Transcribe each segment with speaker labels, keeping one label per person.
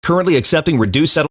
Speaker 1: Currently accepting reduced settlement.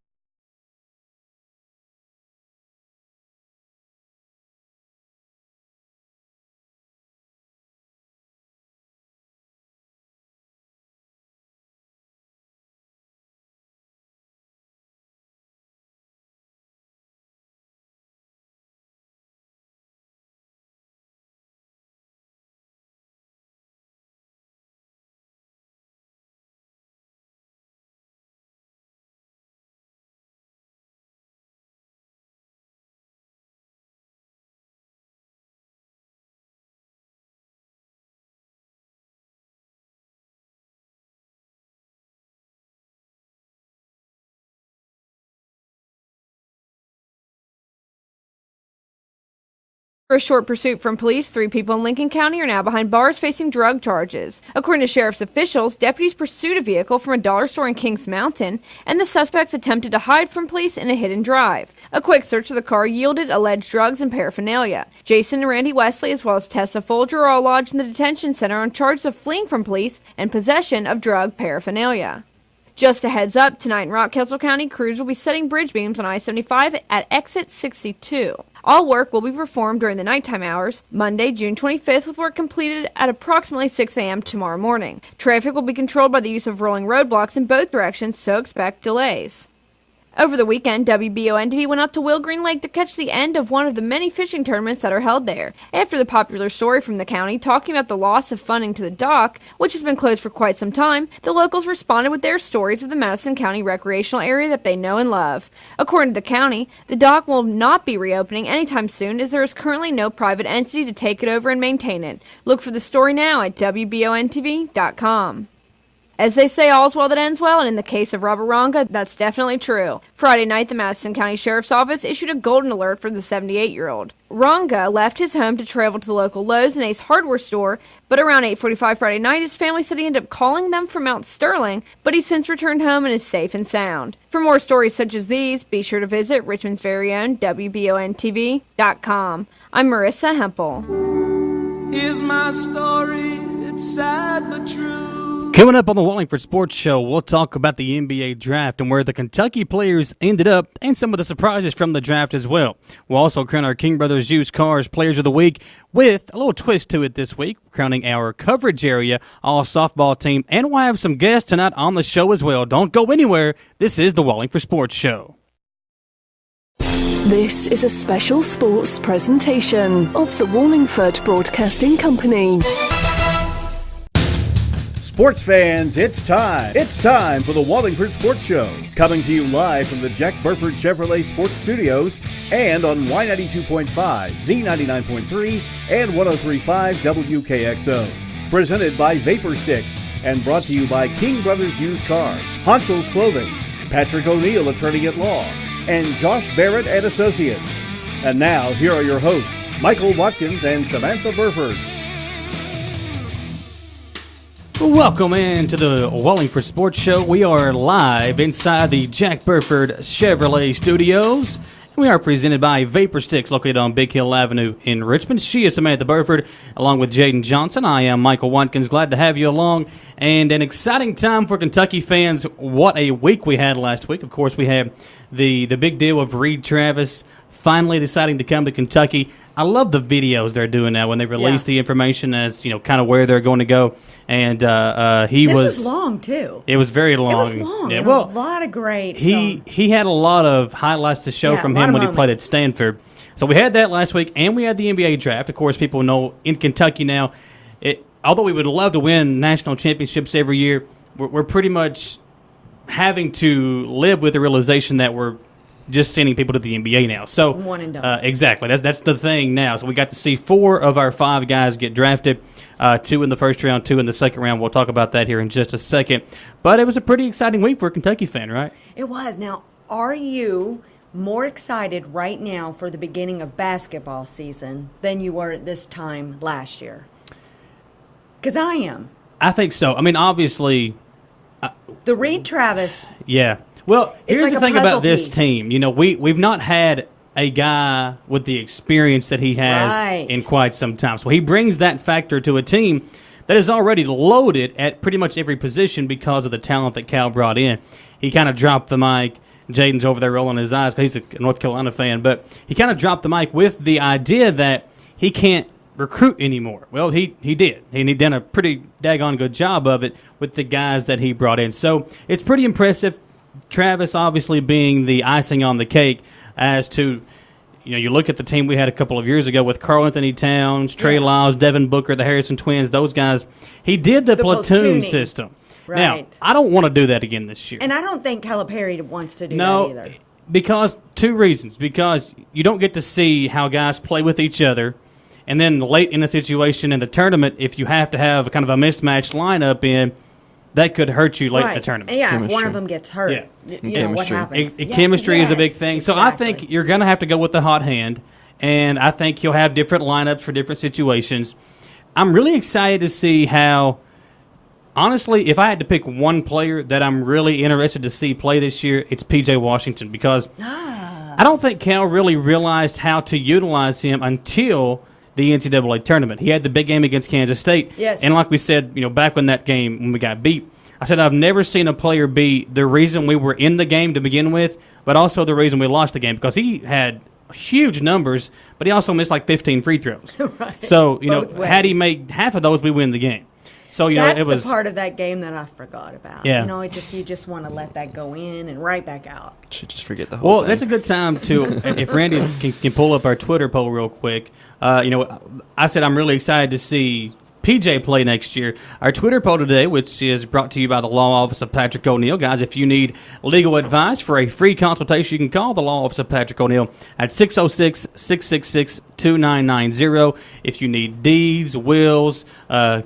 Speaker 2: For a short pursuit from police, 3 people in Lincoln County are now behind bars facing drug charges. According to sheriff's officials, deputies pursued a vehicle from a dollar store in Kings Mountain, and the suspects attempted to hide from police in a hidden drive. A quick search of the car yielded alleged drugs and paraphernalia. Jason and Randy Wesley, as well as Tessa Folger, are all lodged in the detention center on charges of fleeing from police and possession of drug paraphernalia. Just a heads up, tonight in Rock Castle County, crews will be setting bridge beams on I-75 at exit 62. All work will be performed during the nighttime hours, Monday, June 25th, with work completed at approximately 6 a.m. tomorrow morning. Traffic will be controlled by the use of rolling roadblocks in both directions, so expect delays. Over the weekend, WBON-TV went out to Will Green Lake to catch the end of one of the many fishing tournaments that are held there. After the popular story from the county talking about the loss of funding to the dock, which has been closed for quite some time, the locals responded with their stories of the Madison County recreational area that they know and love. According to the county, the dock will not be reopening anytime soon as there is currently no private entity to take it over and maintain it. Look for the story now at WBONTV.com. As they say, all's well that ends well, and in the case of Robert Ronga, that's definitely true. Friday night, the Madison County Sheriff's Office issued a golden alert for the 78-year-old. Ronga left his home to travel to the local Lowe's and Ace Hardware store, but around 8:45 Friday night, his family said he ended up calling them from Mount Sterling, but he's since returned home and is safe and sound. For more stories such as these, be sure to visit Richmond's very own WBONTV.com. I'm Marissa Hempel.
Speaker 3: Here's my story, it's sad but true.
Speaker 4: Coming up on the Wallingford Sports Show, we'll talk about the NBA draft and where the Kentucky players ended up and some of the surprises from the draft as well. We'll also crown our King Brothers Used Cars Players of the Week with a little twist to it this week, crowning our coverage area all-softball team, and we'll have some guests tonight on the show as well. Don't go anywhere. This is the Wallingford Sports Show.
Speaker 5: This is a special sports presentation of the Wallingford Broadcasting Company.
Speaker 6: Sports fans, it's time. It's time for the Wallingford Sports Show. Coming to you live from the Jack Burford Chevrolet Sports Studios and on Y92.5, Z99.3, and 103.5 WKXO. Presented by Vapor Sticks and brought to you by King Brothers Used Cars, Honsel's Clothing, Patrick O'Neill, Attorney at Law, and Josh Barrett and Associates. And now, here are your hosts, Michael Watkins and Samantha Burford.
Speaker 4: Welcome in to the Wallingford Sports Show. We are live inside the Jack Burford Chevrolet Studios. We are presented by Vapor Sticks, located on Big Hill Avenue in Richmond. She is Samantha Burford, along with Jaden Johnson. I am Michael Watkins. Glad to have you along. And an exciting time for Kentucky fans. What a week we had last week. Of course, we had the big deal of Reed Travis finally deciding to come to Kentucky. I love the videos they're doing now when they release the information as, you know, kind of where they're going to go. And
Speaker 7: This was long, too.
Speaker 4: It was very long.
Speaker 7: It was long.
Speaker 4: Yeah, well,
Speaker 7: a lot of great.
Speaker 4: He had a lot of highlights to show from him when he played at Stanford. So we had that last week, and we had the NBA draft. Of course, people know in Kentucky now, although we would love to win national championships every year, we're pretty much having to live with the realization that we're just sending people to the NBA now. So
Speaker 7: one and done.
Speaker 4: Exactly. That's the thing now. So we got to see 4 of our 5 guys get drafted, 2 in the first round, 2 in the second round. We'll talk about that here in just a second. But it was a pretty exciting week for a Kentucky fan, right?
Speaker 7: It was. Now, are you more excited right now for the beginning of basketball season than you were at this time last year? Because I am.
Speaker 4: I think so. I mean, obviously.
Speaker 7: The Reed Travis.
Speaker 4: Yeah. Well, here's
Speaker 7: like
Speaker 4: the thing about this team. You know, we've not had a guy with the experience that he has in quite some time. So he brings that factor to a team. that is already loaded at pretty much every position because of the talent that Cal brought in. He kind of dropped the mic. Jaden's over there rolling his eyes because he's a North Carolina fan, but he kind of dropped the mic with the idea that he can't recruit anymore. Well, he did, and he done a pretty daggone good job of it with the guys that he brought in. So it's pretty impressive. Travis obviously being the icing on the cake as to, you look at the team we had a couple of years ago with Karl Anthony Towns, Trey Lyles, Devin Booker, the Harrison twins, those guys. He did the platoon system.
Speaker 7: Right.
Speaker 4: Now, I don't want to do that again this year.
Speaker 7: And I don't think Calipari wants to do that either.
Speaker 4: Because two reasons. Because you don't get to see how guys play with each other. And then late in the situation in the tournament, if you have to have kind of a mismatched lineup in, that could hurt you late in the tournament.
Speaker 7: Yeah, if one of them gets hurt, what happens?
Speaker 4: Chemistry is a big thing. So I think you're going to have to go with the hot hand. And I think you'll have different lineups for different situations. I'm really excited to see how... Honestly, if I had to pick one player that I'm really interested to see play this year, it's P.J. Washington because I don't think Cal really realized how to utilize him until the NCAA tournament. He had the big game against Kansas State.
Speaker 7: Yes.
Speaker 4: And like we said, back when that game, when we got beat, I said I've never seen a player be the reason we were in the game to begin with, but also the reason we lost the game because he had huge numbers, but he also missed like 15 free throws.
Speaker 7: Right.
Speaker 4: So, had he made half of those, we win the game. So
Speaker 7: that's
Speaker 4: it was
Speaker 7: the part of that game that I forgot about.
Speaker 4: Yeah.
Speaker 7: You just want to let that go in and right back out.
Speaker 1: Should just forget the whole thing.
Speaker 4: That's a good time to if Randy can pull up our Twitter poll real quick. I said I'm really excited to see PJ play next year. Our Twitter poll today, which is brought to you by the Law Office of Patrick O'Neill. Guys, if you need legal advice for a free consultation, you can call the Law Office of Patrick O'Neill at 606-666-2990. If you need deeds, wills,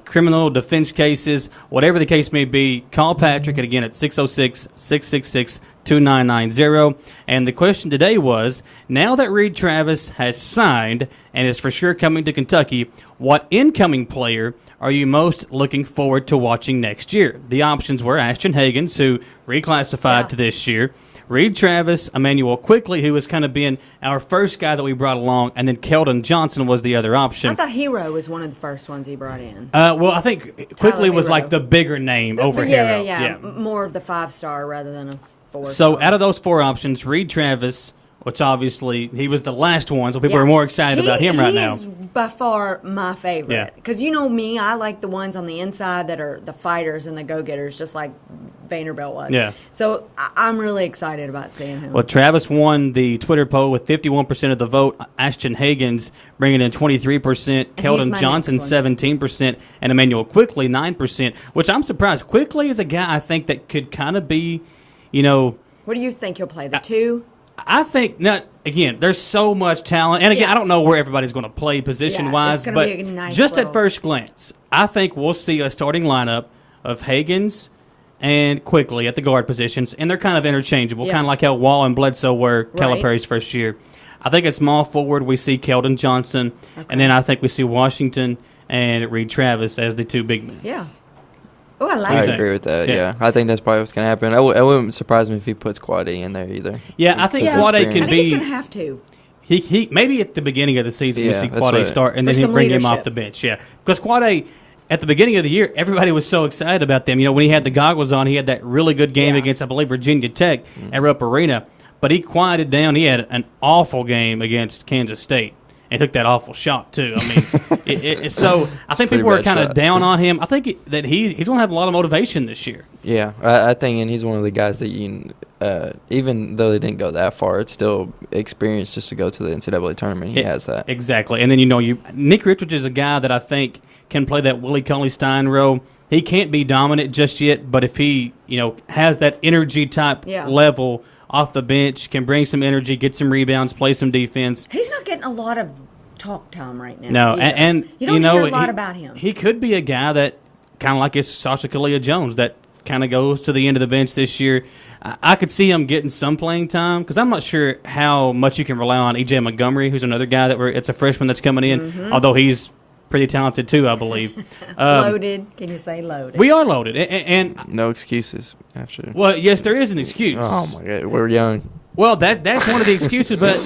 Speaker 4: criminal defense cases, whatever the case may be, call Patrick again at 606-666-2990. And the question today was, now that Reed Travis has signed and is for sure coming to Kentucky, what incoming player are you most looking forward to watching next year? The options were Ashton Hagans, who reclassified to this year, Reed Travis, Emmanuel Quickly, who was kind of being our first guy that we brought along, and then Keldon Johnson was the other option.
Speaker 7: I thought Hero was one of the first ones he brought in.
Speaker 4: Well, I think Quickly was like the bigger name over Hero.
Speaker 7: Yeah, more of the 5-star rather than a 4-star.
Speaker 4: So out of those four options, Reed Travis, which obviously he was the last one, so people are more excited about him right now.
Speaker 7: He is by far my favorite. Because you know me, I like the ones on the inside that are the fighters and the go-getters, just like Vanderbilt was.
Speaker 4: Yeah.
Speaker 7: So I'm really excited about seeing him.
Speaker 4: Well, Travis won the Twitter poll with 51% of the vote. Ashton Hagans bringing in 23%, Keldon Johnson 17%, and Emmanuel Quickly 9%, which I'm surprised. Quickly is a guy I think that could kind of be,
Speaker 7: What do you think he'll play, the 2?
Speaker 4: I think, again, there's so much talent. And again, I don't know where everybody's going to play position-wise, but
Speaker 7: be a nice
Speaker 4: just at first glance, I think we'll see a starting lineup of Hagans and Quickly at the guard positions, and they're kind of interchangeable, kind of like how Wall and Bledsoe were Calipari's first year. I think at small forward we see Keldon Johnson, and then I think we see Washington and Reed Travis as the two big men.
Speaker 7: Yeah. Oh, I
Speaker 1: agree with that, yeah. I think that's probably what's going to happen. It wouldn't surprise me if he puts Quade in there either.
Speaker 4: Yeah, I think Quade could be...
Speaker 7: He's going to have to.
Speaker 4: He maybe at the beginning of the season we see Quade start, and then he'll bring him off the bench, because Quade... At the beginning of the year, everybody was so excited about them. When he had the goggles on, he had that really good game against, I believe, Virginia Tech at Rupp Arena. But he quieted down. He had an awful game against Kansas State and took that awful shot, too. I mean, so I think people are kind of down on him. I think that he's going to have a lot of motivation this year.
Speaker 1: Yeah, I think, and he's one of the guys that even though they didn't go that far, it's still experience just to go to the NCAA tournament. He has that. Exactly.
Speaker 4: And then, Nick Richards is a guy that I think can play that Willie Cauley-Stein role. He can't be dominant just yet, but if he, has that energy type level off the bench, can bring some energy, get some rebounds, play some defense.
Speaker 7: He's not getting a lot of talk time right now.
Speaker 4: No, and
Speaker 7: you don't hear a lot about him.
Speaker 4: He could be a guy that kind of like his Sasha Kalia-Jones that kind of goes to the end of the bench this year. I could see him getting some playing time because I'm not sure how much you can rely on E.J. Montgomery, who's another guy it's a freshman that's coming in, although he's pretty talented too, I believe.
Speaker 7: Loaded. Can you say loaded?
Speaker 4: We are loaded. And
Speaker 1: no excuses after.
Speaker 4: Well, yes, there is an excuse.
Speaker 1: Oh, my God. We're young.
Speaker 4: Well, that's one of the excuses, but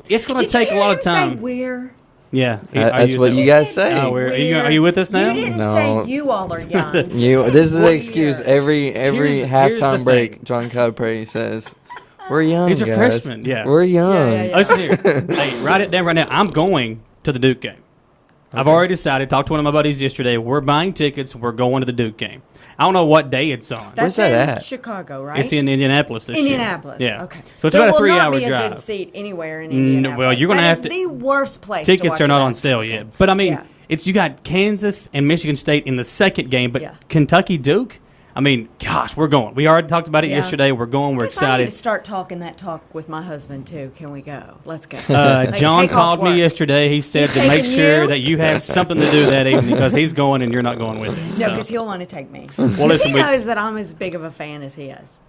Speaker 4: it's going to take a lot of time.
Speaker 7: Say where?
Speaker 4: Yeah.
Speaker 1: That's what you guys say.
Speaker 4: Oh, are you with us now?
Speaker 7: You didn't
Speaker 1: No.
Speaker 7: say you all are young.
Speaker 1: This is the
Speaker 7: We're
Speaker 1: excuse
Speaker 7: here.
Speaker 1: every
Speaker 4: Here's
Speaker 1: halftime
Speaker 4: the
Speaker 1: break.
Speaker 4: thing.
Speaker 1: John Calipari says, "We're young,
Speaker 4: These are
Speaker 1: guys.
Speaker 4: freshmen, yeah.
Speaker 1: We're young."
Speaker 7: Yeah.
Speaker 4: Listen here. Hey, write it down right now. I'm going to the Duke game. I've already decided. Talked to one of my buddies yesterday. We're buying tickets. We're going to the Duke game. I don't know what day it's on.
Speaker 7: That's
Speaker 1: that
Speaker 7: in
Speaker 1: at?
Speaker 7: Chicago, right?
Speaker 4: It's in Indianapolis this year.
Speaker 7: Indianapolis.
Speaker 4: Yeah.
Speaker 7: Okay.
Speaker 4: So it's
Speaker 7: there
Speaker 4: about a 3-hour
Speaker 7: will not be
Speaker 4: drive.
Speaker 7: a good seat anywhere in Indianapolis.
Speaker 4: Well, you're going to
Speaker 7: That
Speaker 4: have
Speaker 7: is
Speaker 4: to.
Speaker 7: the worst place.
Speaker 4: Tickets
Speaker 7: to watch
Speaker 4: are not
Speaker 7: a
Speaker 4: on sale
Speaker 7: basketball
Speaker 4: yet.
Speaker 7: game.
Speaker 4: But I mean,
Speaker 7: Yeah.
Speaker 4: you got Kansas and Michigan State in the second game, but
Speaker 7: Yeah.
Speaker 4: Kentucky Duke. I mean, gosh, we're going. We already talked about it
Speaker 7: Yeah.
Speaker 4: yesterday. We're going. We're
Speaker 7: Guess I need
Speaker 4: excited.
Speaker 7: to start talking that talk with my husband too. Can we go? Let's go.
Speaker 4: John
Speaker 7: take off
Speaker 4: called me
Speaker 7: work.
Speaker 4: yesterday. He said
Speaker 7: He's
Speaker 4: to make
Speaker 7: taking
Speaker 4: sure
Speaker 7: you?
Speaker 4: that you have something to do that evening because he's going and you're not going with him.
Speaker 7: No,
Speaker 4: So.
Speaker 7: because he'll want to take me.
Speaker 4: Well, listen,
Speaker 7: he knows that I'm as big of a fan as he is.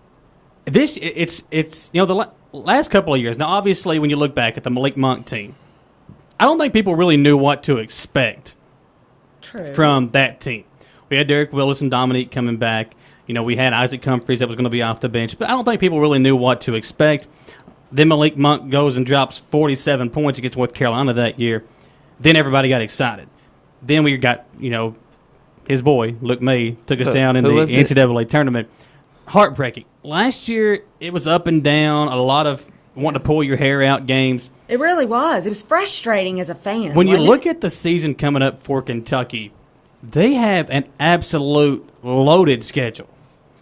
Speaker 4: It's the last couple of years. Now, obviously, when you look back at the Malik Monk team, I don't think people really knew what to expect
Speaker 7: True.
Speaker 4: from that team. We had Derek Willis and Dominique coming back. We had Isaac Humphries that was going to be off the bench, but I don't think people really knew what to expect. Then Malik Monk goes and drops 47 points against North Carolina that year. Then everybody got excited. Then we got, his boy, Luke May, took us down in the NCAA tournament. Heartbreaking. Last year, it was up and down, a lot of wanting to pull your hair out games.
Speaker 7: It really was. It was frustrating as a fan.
Speaker 4: When you
Speaker 7: wasn't
Speaker 4: look
Speaker 7: it?
Speaker 4: at the season coming up for Kentucky, they have an absolute loaded schedule.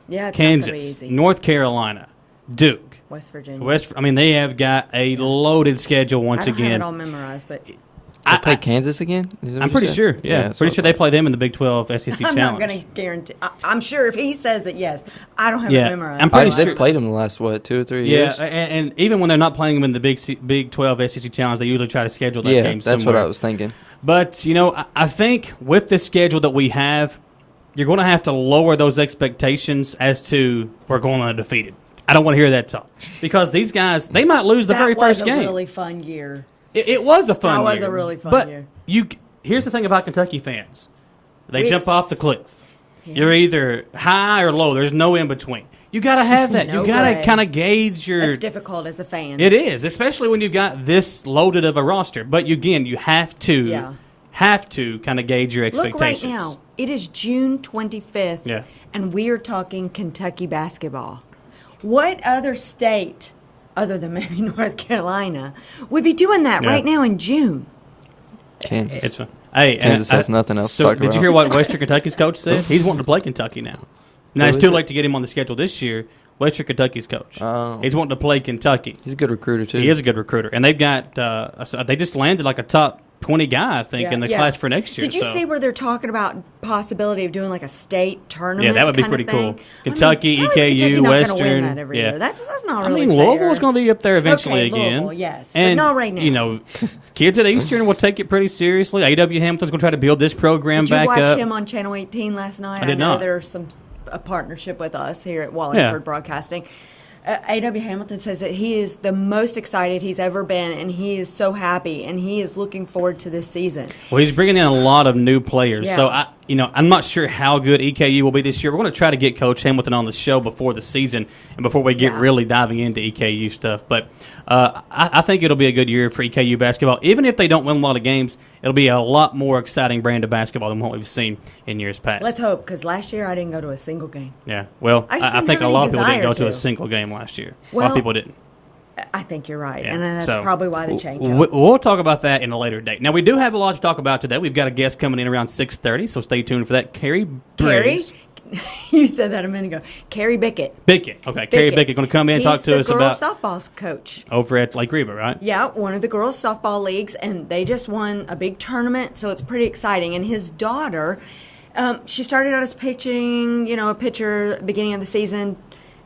Speaker 7: Yeah, it's not gonna be
Speaker 4: Kansas,
Speaker 7: easy.
Speaker 4: North Carolina, Duke,
Speaker 7: West Virginia.
Speaker 4: they have got a loaded schedule once
Speaker 7: I don't
Speaker 4: again.
Speaker 7: have it all memorized, but
Speaker 1: They play Kansas again? Is that what
Speaker 4: I'm
Speaker 1: you
Speaker 4: pretty
Speaker 1: said?
Speaker 4: sure. Yeah,
Speaker 1: that's
Speaker 4: pretty
Speaker 1: what
Speaker 4: sure
Speaker 1: I
Speaker 4: they
Speaker 1: thought.
Speaker 4: play them in the Big 12 SEC
Speaker 7: I'm
Speaker 4: Challenge.
Speaker 7: not going to guarantee. I'm sure if he says it, yes. I don't have
Speaker 4: Yeah,
Speaker 7: it memorized.
Speaker 4: I'm pretty
Speaker 1: They've
Speaker 4: sure-
Speaker 1: played them the last 2 or 3
Speaker 4: Yeah,
Speaker 1: years.
Speaker 4: and even when they're not playing them in the Big 12 SEC Challenge, they usually try to schedule that game
Speaker 1: that's
Speaker 4: somewhere.
Speaker 1: what I was thinking.
Speaker 4: But, I think with the schedule that we have, you're going to have to lower those expectations as to we're going undefeated. I don't want to hear that talk. Because these guys, they might lose the very first game.
Speaker 7: That was a really fun year.
Speaker 4: It was a fun year.
Speaker 7: That was a really fun
Speaker 4: but
Speaker 7: year.
Speaker 4: Here's the thing about Kentucky fans. They jump off the cliff.
Speaker 7: Yeah.
Speaker 4: You're either high or low. There's no in between. You got to have that.
Speaker 7: No
Speaker 4: you got to
Speaker 7: way.
Speaker 4: kind of gauge your...
Speaker 7: That's difficult as a fan.
Speaker 4: It is, especially when you've got this loaded of a roster. But again, you have to kind of gauge your expectations.
Speaker 7: Look right now. It is June 25th,
Speaker 4: Yeah.
Speaker 7: and we are talking Kentucky basketball. What other state, other than maybe North Carolina, would be doing that
Speaker 4: Yeah.
Speaker 7: right now in June?
Speaker 1: Kansas.
Speaker 4: It's fun. Hey,
Speaker 1: Kansas has nothing else to
Speaker 4: so
Speaker 1: talk
Speaker 4: did
Speaker 1: about.
Speaker 4: you hear what Western Kentucky's coach said? He's wanting to play Kentucky now. Now,
Speaker 1: Who
Speaker 4: it's
Speaker 1: is
Speaker 4: too
Speaker 1: it?
Speaker 4: late to get him on the schedule this year. Western Kentucky's coach.
Speaker 1: Oh.
Speaker 4: He's wanting to play Kentucky.
Speaker 1: He's a good recruiter, too.
Speaker 4: He is a good recruiter. And they've got they just landed like a top 20 guy, I think, in the class for next year.
Speaker 7: Did you
Speaker 4: so.
Speaker 7: see where they're talking about possibility of doing like a state tournament?
Speaker 4: Yeah, that would be
Speaker 7: kind of
Speaker 4: pretty cool.
Speaker 7: thing?
Speaker 4: Kentucky,
Speaker 7: how is Kentucky
Speaker 4: EKU,
Speaker 7: not gonna
Speaker 4: Western.
Speaker 7: Win that every
Speaker 4: Yeah.
Speaker 7: year? That's not
Speaker 4: I
Speaker 7: really
Speaker 4: mean,
Speaker 7: fair.
Speaker 4: Louisville's going to be up there eventually
Speaker 7: Okay,
Speaker 4: again.
Speaker 7: Louisville, yes,
Speaker 4: and,
Speaker 7: but not right now.
Speaker 4: Kids at Eastern will take it pretty seriously. A.W. Hamilton's going to try to build this program
Speaker 7: Did you
Speaker 4: back
Speaker 7: watch
Speaker 4: up.
Speaker 7: him on Channel 18 last night?
Speaker 4: I did
Speaker 7: know
Speaker 4: not.
Speaker 7: There's a partnership with us here at Wallingford Broadcasting. A.W. Hamilton says that he is the most excited he's ever been, and he is so happy, and he is looking forward to this season.
Speaker 4: Well, he's bringing in a lot of new players.
Speaker 7: Yeah.
Speaker 4: So, I'm not sure how good EKU will be this year. We're going to try to get Coach Hamilton on the show before the season and before we get really diving into EKU stuff. But I think it'll be a good year for EKU basketball. Even if they don't win a lot of games, it'll be a lot more exciting brand of basketball than what we've seen in years past.
Speaker 7: Let's hope, because last year I didn't go to a single game.
Speaker 4: Yeah, well,
Speaker 7: I just
Speaker 4: I
Speaker 7: didn't
Speaker 4: think a
Speaker 7: have
Speaker 4: lot
Speaker 7: any
Speaker 4: of people didn't go
Speaker 7: desire
Speaker 4: to a
Speaker 7: to.
Speaker 4: single game last year. a lot
Speaker 7: Well,
Speaker 4: of people didn't.
Speaker 7: I think you're right,
Speaker 4: Yeah.
Speaker 7: and that's
Speaker 4: So,
Speaker 7: probably why they changed it.
Speaker 4: We'll talk about that in a later date. Now, we do have a lot to talk about today. We've got a guest coming in around 6:30, so stay tuned for that. Carrie
Speaker 7: Carrie?
Speaker 4: Briggs.
Speaker 7: You said that a minute ago. Carrie Bickett.
Speaker 4: Bickett. Okay, Carrie Bickett going to come in and talk to us about
Speaker 7: He's the girls' softball coach.
Speaker 4: over at Lake Reba, right?
Speaker 7: Yeah, one of the girls' softball leagues, and they just won a big tournament, so it's pretty exciting. And his daughter, she started out as pitching, a pitcher beginning of the season,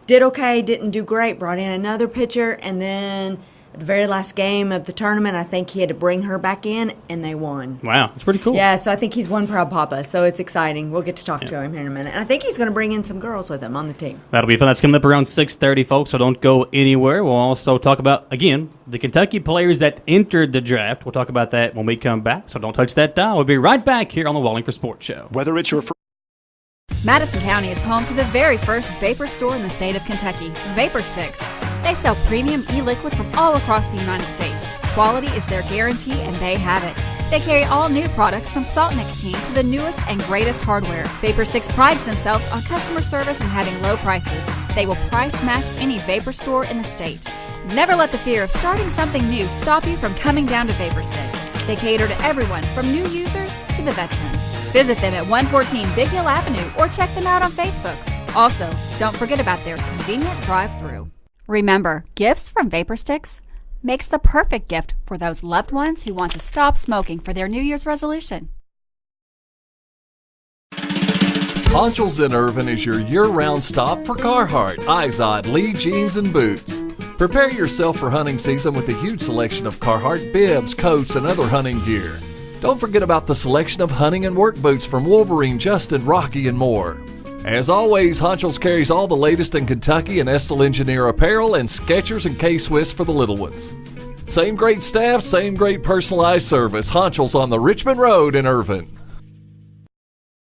Speaker 7: did okay, didn't do great, brought in another pitcher, and then at the very last game of the tournament, I think he had to bring her back in, and they won.
Speaker 4: Wow, that's pretty cool.
Speaker 7: Yeah, so I think he's one proud papa, so it's exciting. We'll get to talk to him here in a minute. And I think he's going to bring in some girls with him on the team.
Speaker 4: That'll be fun. That's coming up around 6:30, folks, so don't go anywhere. We'll also talk about, again, the Kentucky players that entered the draft. We'll talk about that when we come back, so don't touch that dial. We'll be right back here on the Wallingford Sports Show.
Speaker 8: Whether it's your
Speaker 9: Madison County is home to the very first vapor store in the state of Kentucky, Vapor Sticks. They sell premium e-liquid from all across the United States. Quality is their guarantee, and they have it. They carry all new products from salt nicotine to the newest and greatest hardware. Vapor Sticks prides themselves on customer service and having low prices. They will price match any vapor store in the state. Never let the fear of starting something new stop you from coming down to Vapor Sticks. They cater to everyone from new users to the veterans. Visit them at 114 Big Hill Avenue or check them out on Facebook. Also, don't forget about their convenient drive-thru. Remember, gifts from Vapor Sticks makes the perfect gift for those loved ones who want to stop smoking for their New Year's resolution.
Speaker 8: Honchels in Irvin is your year-round stop for Carhartt, Izod, Lee jeans, and boots. Prepare yourself for hunting season with a huge selection of Carhartt bibs, coats, and other hunting gear. Don't forget about the selection of hunting and work boots from Wolverine, Justin, Rocky, and more. As always, Honchels carries all the latest in Kentucky and Estill Engineer apparel and Skechers and K-Swiss for the little ones. Same great staff, same great personalized service. Honchels on the Richmond Road in Irvin.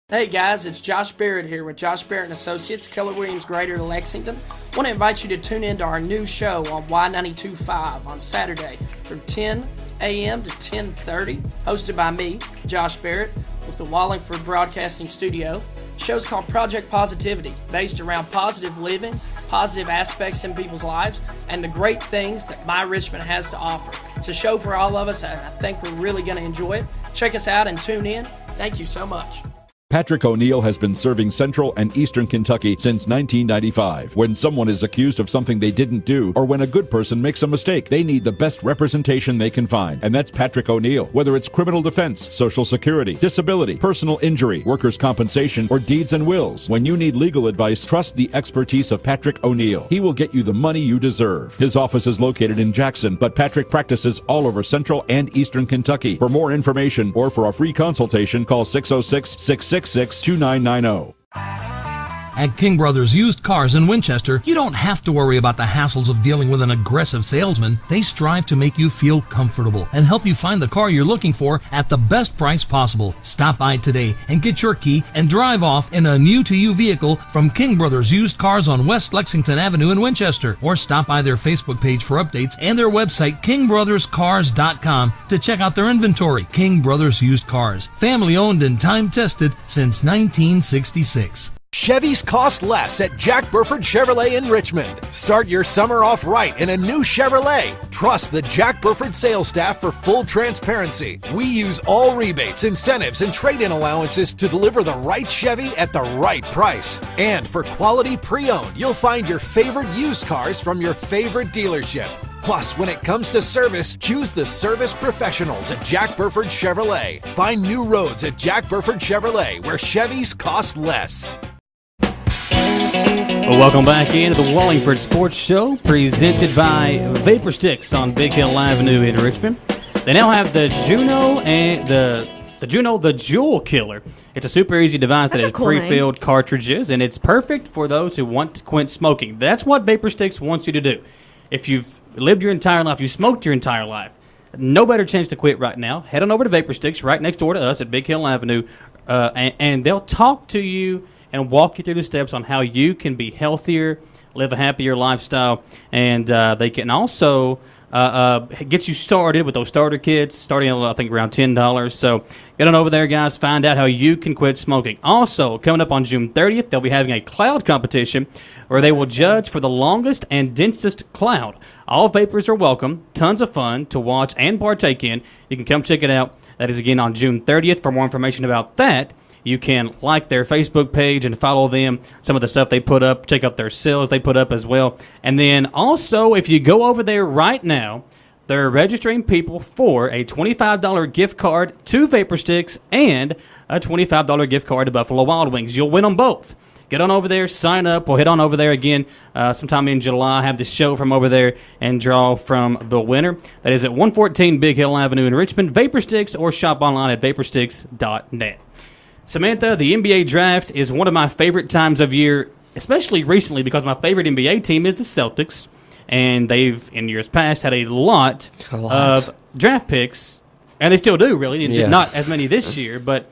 Speaker 10: Hey guys, it's Josh Barrett here with Josh Barrett & Associates, Keller Williams Greater Lexington. I want to invite you to tune in to our new show on Y92.5 on Saturday from 10 a.m. to 10:30, hosted by me, Josh Barrett, with the Wallingford Broadcasting Studio. The show's called Project Positivity, based around positive living, positive aspects in people's lives, and the great things that My Richmond has to offer. It's a show for all of us, and I think we're really going to enjoy it. Check us out and tune in. Thank you so much.
Speaker 11: Patrick O'Neill has been serving Central and Eastern Kentucky since 1995. When someone is accused of something they didn't do, or when a good person makes a mistake, they need the best representation they can find. And that's Patrick O'Neill. Whether it's criminal defense, Social Security, disability, personal injury, workers' compensation, or deeds and wills. When you need legal advice, trust the expertise of Patrick O'Neill. He will get you the money you deserve. His office is located in Jackson, but Patrick practices all over Central and Eastern Kentucky. For more information or for a free consultation, call 606-666-2990.
Speaker 12: At King Brothers Used Cars in Winchester, you don't have to worry about the hassles of dealing with an aggressive salesman. They strive to make you feel comfortable and help you find the car you're looking for at the best price possible. Stop by today and get your key and drive off in a new-to-you vehicle from King Brothers Used Cars on West Lexington Avenue in Winchester, or stop by their Facebook page for updates and their website, kingbrotherscars.com, to check out their inventory. King Brothers Used Cars, family-owned and time-tested since 1966.
Speaker 13: Chevys cost less at Jack Burford Chevrolet in Richmond. Start your summer off right in a new Chevrolet. Trust the Jack Burford sales staff for full transparency. We use all rebates, incentives, and trade-in allowances to deliver the right Chevy at the right price. And for quality pre-owned, you'll find your favorite used cars from your favorite dealership. Plus, when it comes to service, choose the service professionals at Jack Burford Chevrolet. Find new roads at Jack Burford Chevrolet, where Chevys cost less.
Speaker 4: Well, welcome back into the Wallingford Sports Show, presented by Vapor Sticks on Big Hill Avenue in Richmond. They now have the Juno and the Jewel Killer. It's a super easy device that has cool pre-filled cartridges, and it's perfect for those who want to quit smoking. That's what Vapor Sticks wants you to do. If you've lived your entire life, you smoked your entire life, no better chance to quit right now. Head on over to Vapor Sticks right next door to us at Big Hill Avenue, and they'll talk to you and walk you through the steps on how you can be healthier, live a happier lifestyle, and they can also get you started with those starter kits, starting at, I think, around $10. So get on over there, guys. Find out how you can quit smoking. Also, coming up on June 30th, they'll be having a cloud competition where they will judge for the longest and densest cloud. All vapors are welcome. Tons of fun to watch and partake in. You can come check it out. That is, again, on June 30th. For more information about that, you can like their Facebook page and follow them, some of the stuff they put up, check out their sales they put up as well. And then also, if you go over there right now, they're registering people for a $25 gift card to Vapor Sticks and a $25 gift card to Buffalo Wild Wings. You'll win them both. Get on over there, sign up. We'll head on over there again sometime in July, have the show from over there, and draw from the winner. That is at 114 Big Hill Avenue in Richmond, Vapor Sticks, or shop online at vaporsticks.net. Samantha, the NBA draft is one of my favorite times of year, especially recently because my favorite NBA team is the Celtics, and they've, in years past, had a lot of draft picks, and they still do, really. Yeah. Not as many this year, but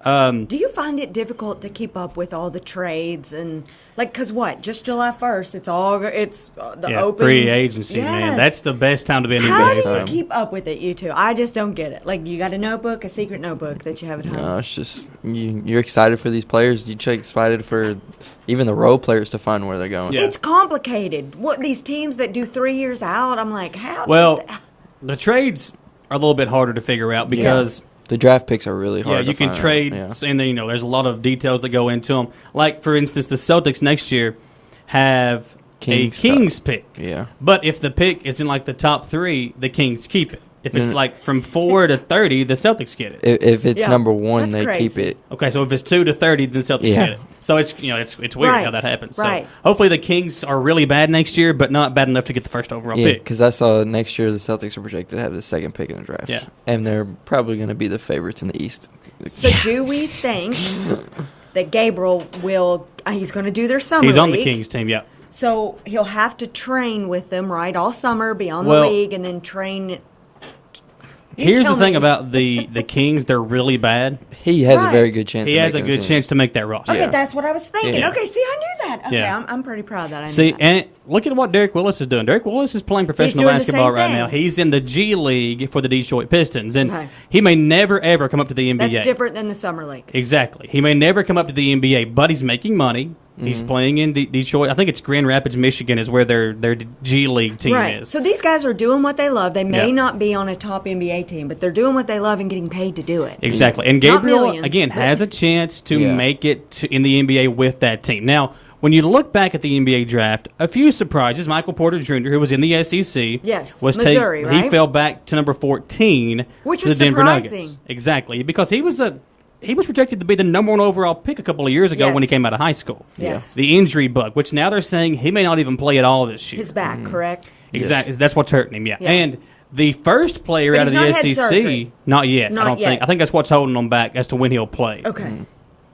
Speaker 7: Do you find it difficult to keep up with all the trades and because just July 1st? It's the open
Speaker 4: free agency, man. That's the best time to be in the NBA.
Speaker 7: How do you keep up with it, you two? I just don't get it. You got a notebook, a secret notebook that you have at home.
Speaker 1: No, it's just you're excited for these players. You're excited for even the role players to find where they're going.
Speaker 7: Yeah. It's complicated. What these teams that do 3 years out? I'm like, how?
Speaker 4: Well, the trades are a little bit harder to figure out because.
Speaker 1: Yeah. The draft picks are really hard.
Speaker 4: Yeah, you can trade, and then there's a lot of details that go into them. Like for instance, the Celtics next year have a Kings pick.
Speaker 1: Yeah,
Speaker 4: but if the pick is in the top 3, the Kings keep it. If it's from 4 to 30, the Celtics get it.
Speaker 1: If it's number 1, they keep it.
Speaker 4: Okay, so if it's 2 to 30, then the Celtics get it. So it's it's weird how that happens.
Speaker 7: Right.
Speaker 4: So hopefully the Kings are really bad next year, but not bad enough to get the first overall pick.
Speaker 1: Because I saw next year the Celtics are projected to have the 2nd pick in the draft.
Speaker 4: Yeah,
Speaker 1: and they're probably going to be the favorites in the East.
Speaker 7: So do we think that Gabriel will? He's going to do their summer
Speaker 4: He's on
Speaker 7: league.
Speaker 4: the Kings team. Yeah.
Speaker 7: So he'll have to train with them, right, all summer, be on the league, and then train.
Speaker 4: Here's the thing about the Kings. They're really bad.
Speaker 1: He has a very good chance.
Speaker 4: He has a good chance to make that roster.
Speaker 7: Okay, that's what I was thinking.
Speaker 4: Yeah.
Speaker 7: Okay, see, I knew that. Okay,
Speaker 4: Yeah.
Speaker 7: I'm pretty proud that I knew
Speaker 4: See,
Speaker 7: that.
Speaker 4: and look at what Derek Willis is doing. Derek Willis is playing professional
Speaker 7: doing the
Speaker 4: basketball
Speaker 7: same
Speaker 4: right
Speaker 7: thing.
Speaker 4: now. He's in the G League for the Detroit Pistons, and
Speaker 7: Okay.
Speaker 4: he may never, ever come up to the NBA.
Speaker 7: That's different than the summer league.
Speaker 4: Exactly. He may never come up to the NBA, but he's making money. He's playing in Detroit. I think it's Grand Rapids, Michigan is where their G League team is.
Speaker 7: So these guys are doing what they love. They may not be on a top NBA team, but they're doing what they love and getting paid to do it.
Speaker 4: Exactly. And
Speaker 7: Not
Speaker 4: Gabriel,
Speaker 7: millions,
Speaker 4: again,
Speaker 7: but-
Speaker 4: has a chance to make it in the NBA with that team. Now, when you look back at the NBA draft, a few surprises. Michael Porter Jr., who was in the SEC,
Speaker 7: was Missouri, right?
Speaker 4: He fell back to number 14
Speaker 7: Which
Speaker 4: to
Speaker 7: was
Speaker 4: the Denver
Speaker 7: surprising.
Speaker 4: Nuggets. Exactly, because he was projected to be the number 1 overall pick a couple of years ago when he came out of high school.
Speaker 7: Yes.
Speaker 4: The injury bug, which now they're saying he may not even play at all this year.
Speaker 7: His back, correct?
Speaker 4: Exactly. That's what's hurting him, yeah. And the first player out of the SEC, not yet. I don't think. I think that's what's holding him back as to when he'll play.
Speaker 7: Okay.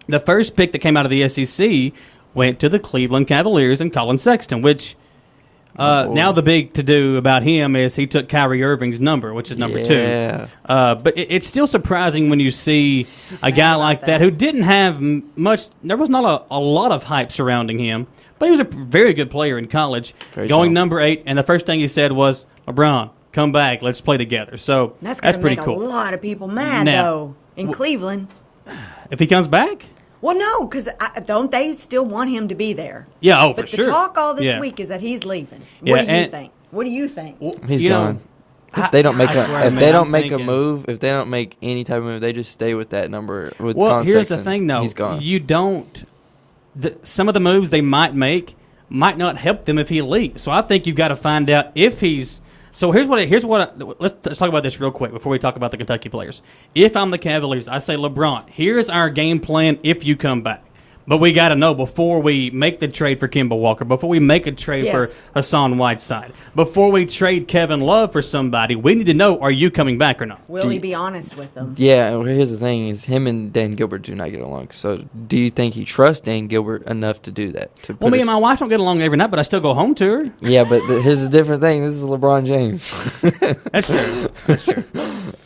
Speaker 4: The first pick that came out of the SEC went to the Cleveland Cavaliers and Colin Sexton, which now the big to-do about him is he took Kyrie Irving's number, which is number 2. But it's still surprising when you see a guy like that who didn't have much. There was not a lot of hype surrounding him, but he was a very good player in college, going number 8, and the first thing he said was, "LeBron, come back, let's play together." So
Speaker 7: That's
Speaker 4: pretty
Speaker 7: make
Speaker 4: cool.
Speaker 7: a lot of people mad,
Speaker 4: Now,
Speaker 7: though, in Cleveland.
Speaker 4: If he comes back?
Speaker 7: Well, no, because don't they still want him to be there?
Speaker 4: Yeah,
Speaker 7: but
Speaker 4: for
Speaker 7: the
Speaker 4: sure.
Speaker 7: talk all this
Speaker 4: Yeah.
Speaker 7: week is that he's leaving.
Speaker 4: Yeah,
Speaker 7: What do you
Speaker 4: and-
Speaker 7: think? What do you think?
Speaker 1: He's
Speaker 4: You know,
Speaker 1: gone. If they don't make
Speaker 4: I swear, man, I'm
Speaker 1: a
Speaker 4: thinking-
Speaker 1: move, if they don't make any type of move, they just stay with that number. With
Speaker 4: Well,
Speaker 1: Colin
Speaker 4: here's
Speaker 1: Sexton,
Speaker 4: the thing, though.
Speaker 1: He's gone.
Speaker 4: You don't. Some of the moves they might make might not help them if he leaves. So I think you've got to find out if he's. So here's what. Let's talk about this real quick before we talk about the Kentucky players. If I'm the Cavaliers, I say, LeBron, here's our game plan if you come back. But we got to know before we make the trade for Kemba Walker, before we make a trade for Hassan Whiteside, before we trade Kevin Love for somebody, we need to know, are you coming back or not?
Speaker 7: Will he be honest with them?
Speaker 1: Yeah, well, here's the thing: is him and Dan Gilbert do not get along. So, do you think he trusts Dan Gilbert enough to do that?
Speaker 4: Well, me and my wife don't get along every night, but I still go home to her.
Speaker 1: Yeah, but here's a different thing. This is LeBron James.
Speaker 4: That's true. That's true.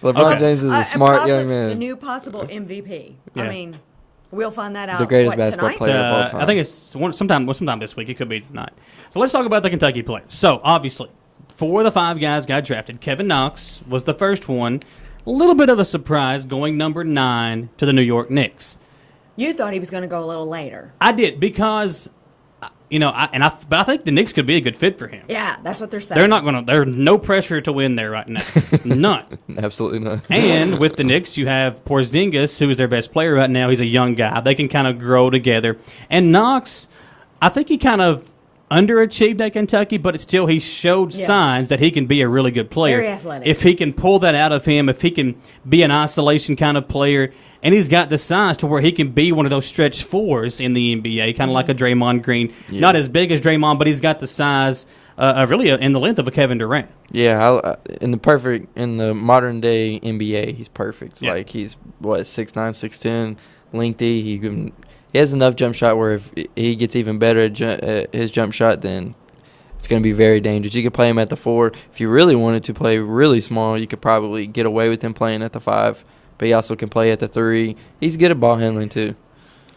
Speaker 1: LeBron James is a smart young
Speaker 7: The
Speaker 1: man.
Speaker 7: new possible MVP.
Speaker 4: Yeah.
Speaker 7: I mean, we'll find that out.
Speaker 1: The greatest
Speaker 7: what,
Speaker 1: basketball
Speaker 7: tonight?
Speaker 1: player of all time.
Speaker 4: I think it's sometime this week. It could be tonight. So let's talk about the Kentucky players. So obviously, 4 of the 5 guys got drafted. Kevin Knox was the first one. A little bit of a surprise going number 9 to the New York Knicks.
Speaker 7: You thought he was going to go a little later.
Speaker 4: I did because, but I think the Knicks could be a good fit for him.
Speaker 7: Yeah, that's what they're saying.
Speaker 4: They're not going to. There's no pressure to win there right now. None.
Speaker 1: Absolutely not.
Speaker 4: And with the Knicks, you have Porzingis, who is their best player right now. He's a young guy. They can kind of grow together. And Knox, I think he kind of underachieved at Kentucky, but still he showed signs that he can be a really good player.
Speaker 7: Very athletic.
Speaker 4: If he can pull that out of him, if he can be an isolation kind of player, and he's got the size to where he can be one of those stretch 4s in the NBA, kind of like a Draymond Green.
Speaker 1: Yeah.
Speaker 4: Not as big as Draymond, but he's got the size in the length of a Kevin Durant.
Speaker 1: Yeah, in the modern day NBA, he's perfect.
Speaker 4: Yeah.
Speaker 1: Like he's 6'9", 6'10", lengthy. He has enough jump shot where if he gets even better at his jump shot, then it's going to be very dangerous. You could play him at the 4. If you really wanted to play really small, you could probably get away with him playing at the 5. but he also can play at the 3. He's good at ball handling too.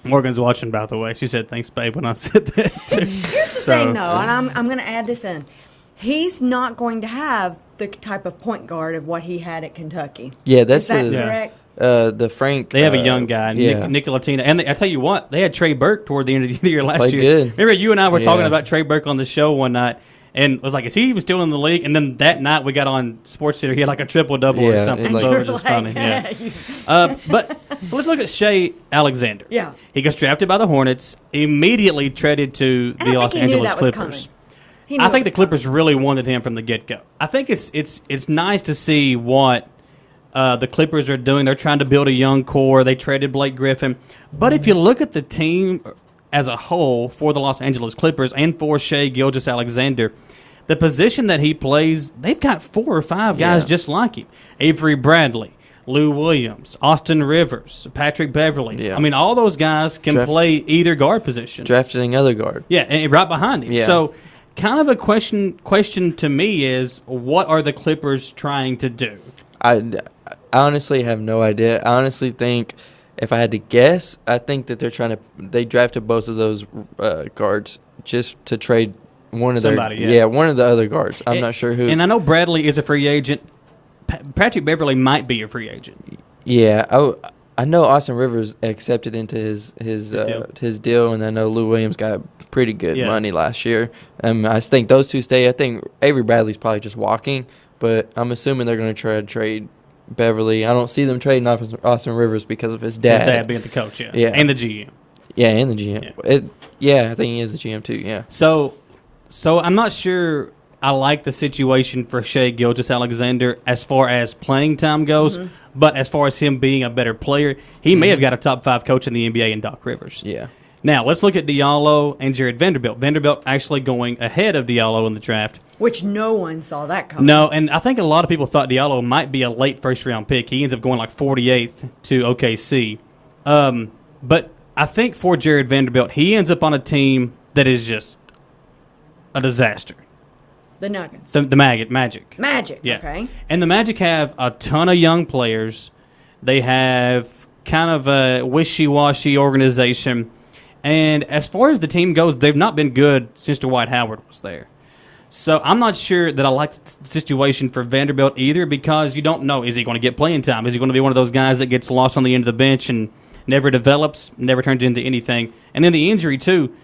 Speaker 4: Morgan's watching, by the way. She said, "Thanks, babe," when I said that. Too.
Speaker 7: Here's the thing, though, and I'm going to add this in. He's not going to have the type of point guard of what he had at Kentucky.
Speaker 1: Yeah, that's
Speaker 7: Is that correct?
Speaker 1: The Frank.
Speaker 4: They have a young guy, Nick Latina. And I tell you what, they had Trey Burke toward the end of the year last
Speaker 1: Played
Speaker 4: year.
Speaker 1: good.
Speaker 4: Remember, you and I were talking about Trey Burke on the show one night, and was like, is he even still in the league? And then that night we got on SportsCenter, he had like a triple-double or something, so it was just funny. Yeah. But so let's look at Shea Alexander.
Speaker 7: Yeah.
Speaker 4: He gets drafted by the Hornets, immediately traded to the Los Angeles Clippers. I think the Clippers really wanted him from the get-go. I think it's nice to see what the Clippers are doing. They're trying to build a young core. They traded Blake Griffin. But if you look at the team as a whole for the Los Angeles Clippers and for Shea Gilgeous-Alexander, the position that he plays, they've got 4 or 5 guys just like him. Avery Bradley, Lou Williams, Austin Rivers, Patrick Beverly.
Speaker 1: Yeah.
Speaker 4: I mean, all those guys can play either guard position.
Speaker 1: Drafted another guard.
Speaker 4: Yeah, and right behind him.
Speaker 1: Yeah.
Speaker 4: So kind of a question to me is, what are the Clippers trying to do?
Speaker 1: I honestly have no idea. I honestly think, if I had to guess, I think that they drafted both of those guards just to trade one of one of the other guards. I'm not sure who.
Speaker 4: And I know Bradley is a free agent. Patrick Beverly might be a free agent.
Speaker 1: Yeah, I know Austin Rivers accepted into his deal, and I know Lou Williams got pretty good money last year. I think those two stay. I think Avery Bradley's probably just walking, but I'm assuming they're going to try to trade Beverly. I don't see them trading off Austin Rivers because of his dad.
Speaker 4: His dad being the coach, and the GM.
Speaker 1: Yeah, and the GM. I think he is the GM too. Yeah.
Speaker 4: So I'm not sure I like the situation for Shea Gilgeous-Alexander as far as playing time goes, but as far as him being a better player, he may have got a top 5 coach in the NBA in Doc Rivers.
Speaker 1: Yeah.
Speaker 4: Now, let's look at Diallo and Jared Vanderbilt. Vanderbilt actually going ahead of Diallo in the draft.
Speaker 7: Which no one saw that coming.
Speaker 4: No, and I think a lot of people thought Diallo might be a late first-round pick. He ends up going like 48th to OKC. But I think for Jared Vanderbilt, he ends up on a team that is just a disaster.
Speaker 7: The Nuggets.
Speaker 4: The Magic.
Speaker 7: Magic,
Speaker 4: yeah.
Speaker 7: Okay.
Speaker 4: And the Magic have a ton of young players. They have kind of a wishy-washy organization. And as far as the team goes, they've not been good since Dwight Howard was there. So I'm not sure that I like the situation for Vanderbilt either, because you don't know, is he going to get playing time? Is he going to be one of those guys that gets lost on the end of the bench and never develops, never turns into anything? And then the injury, too.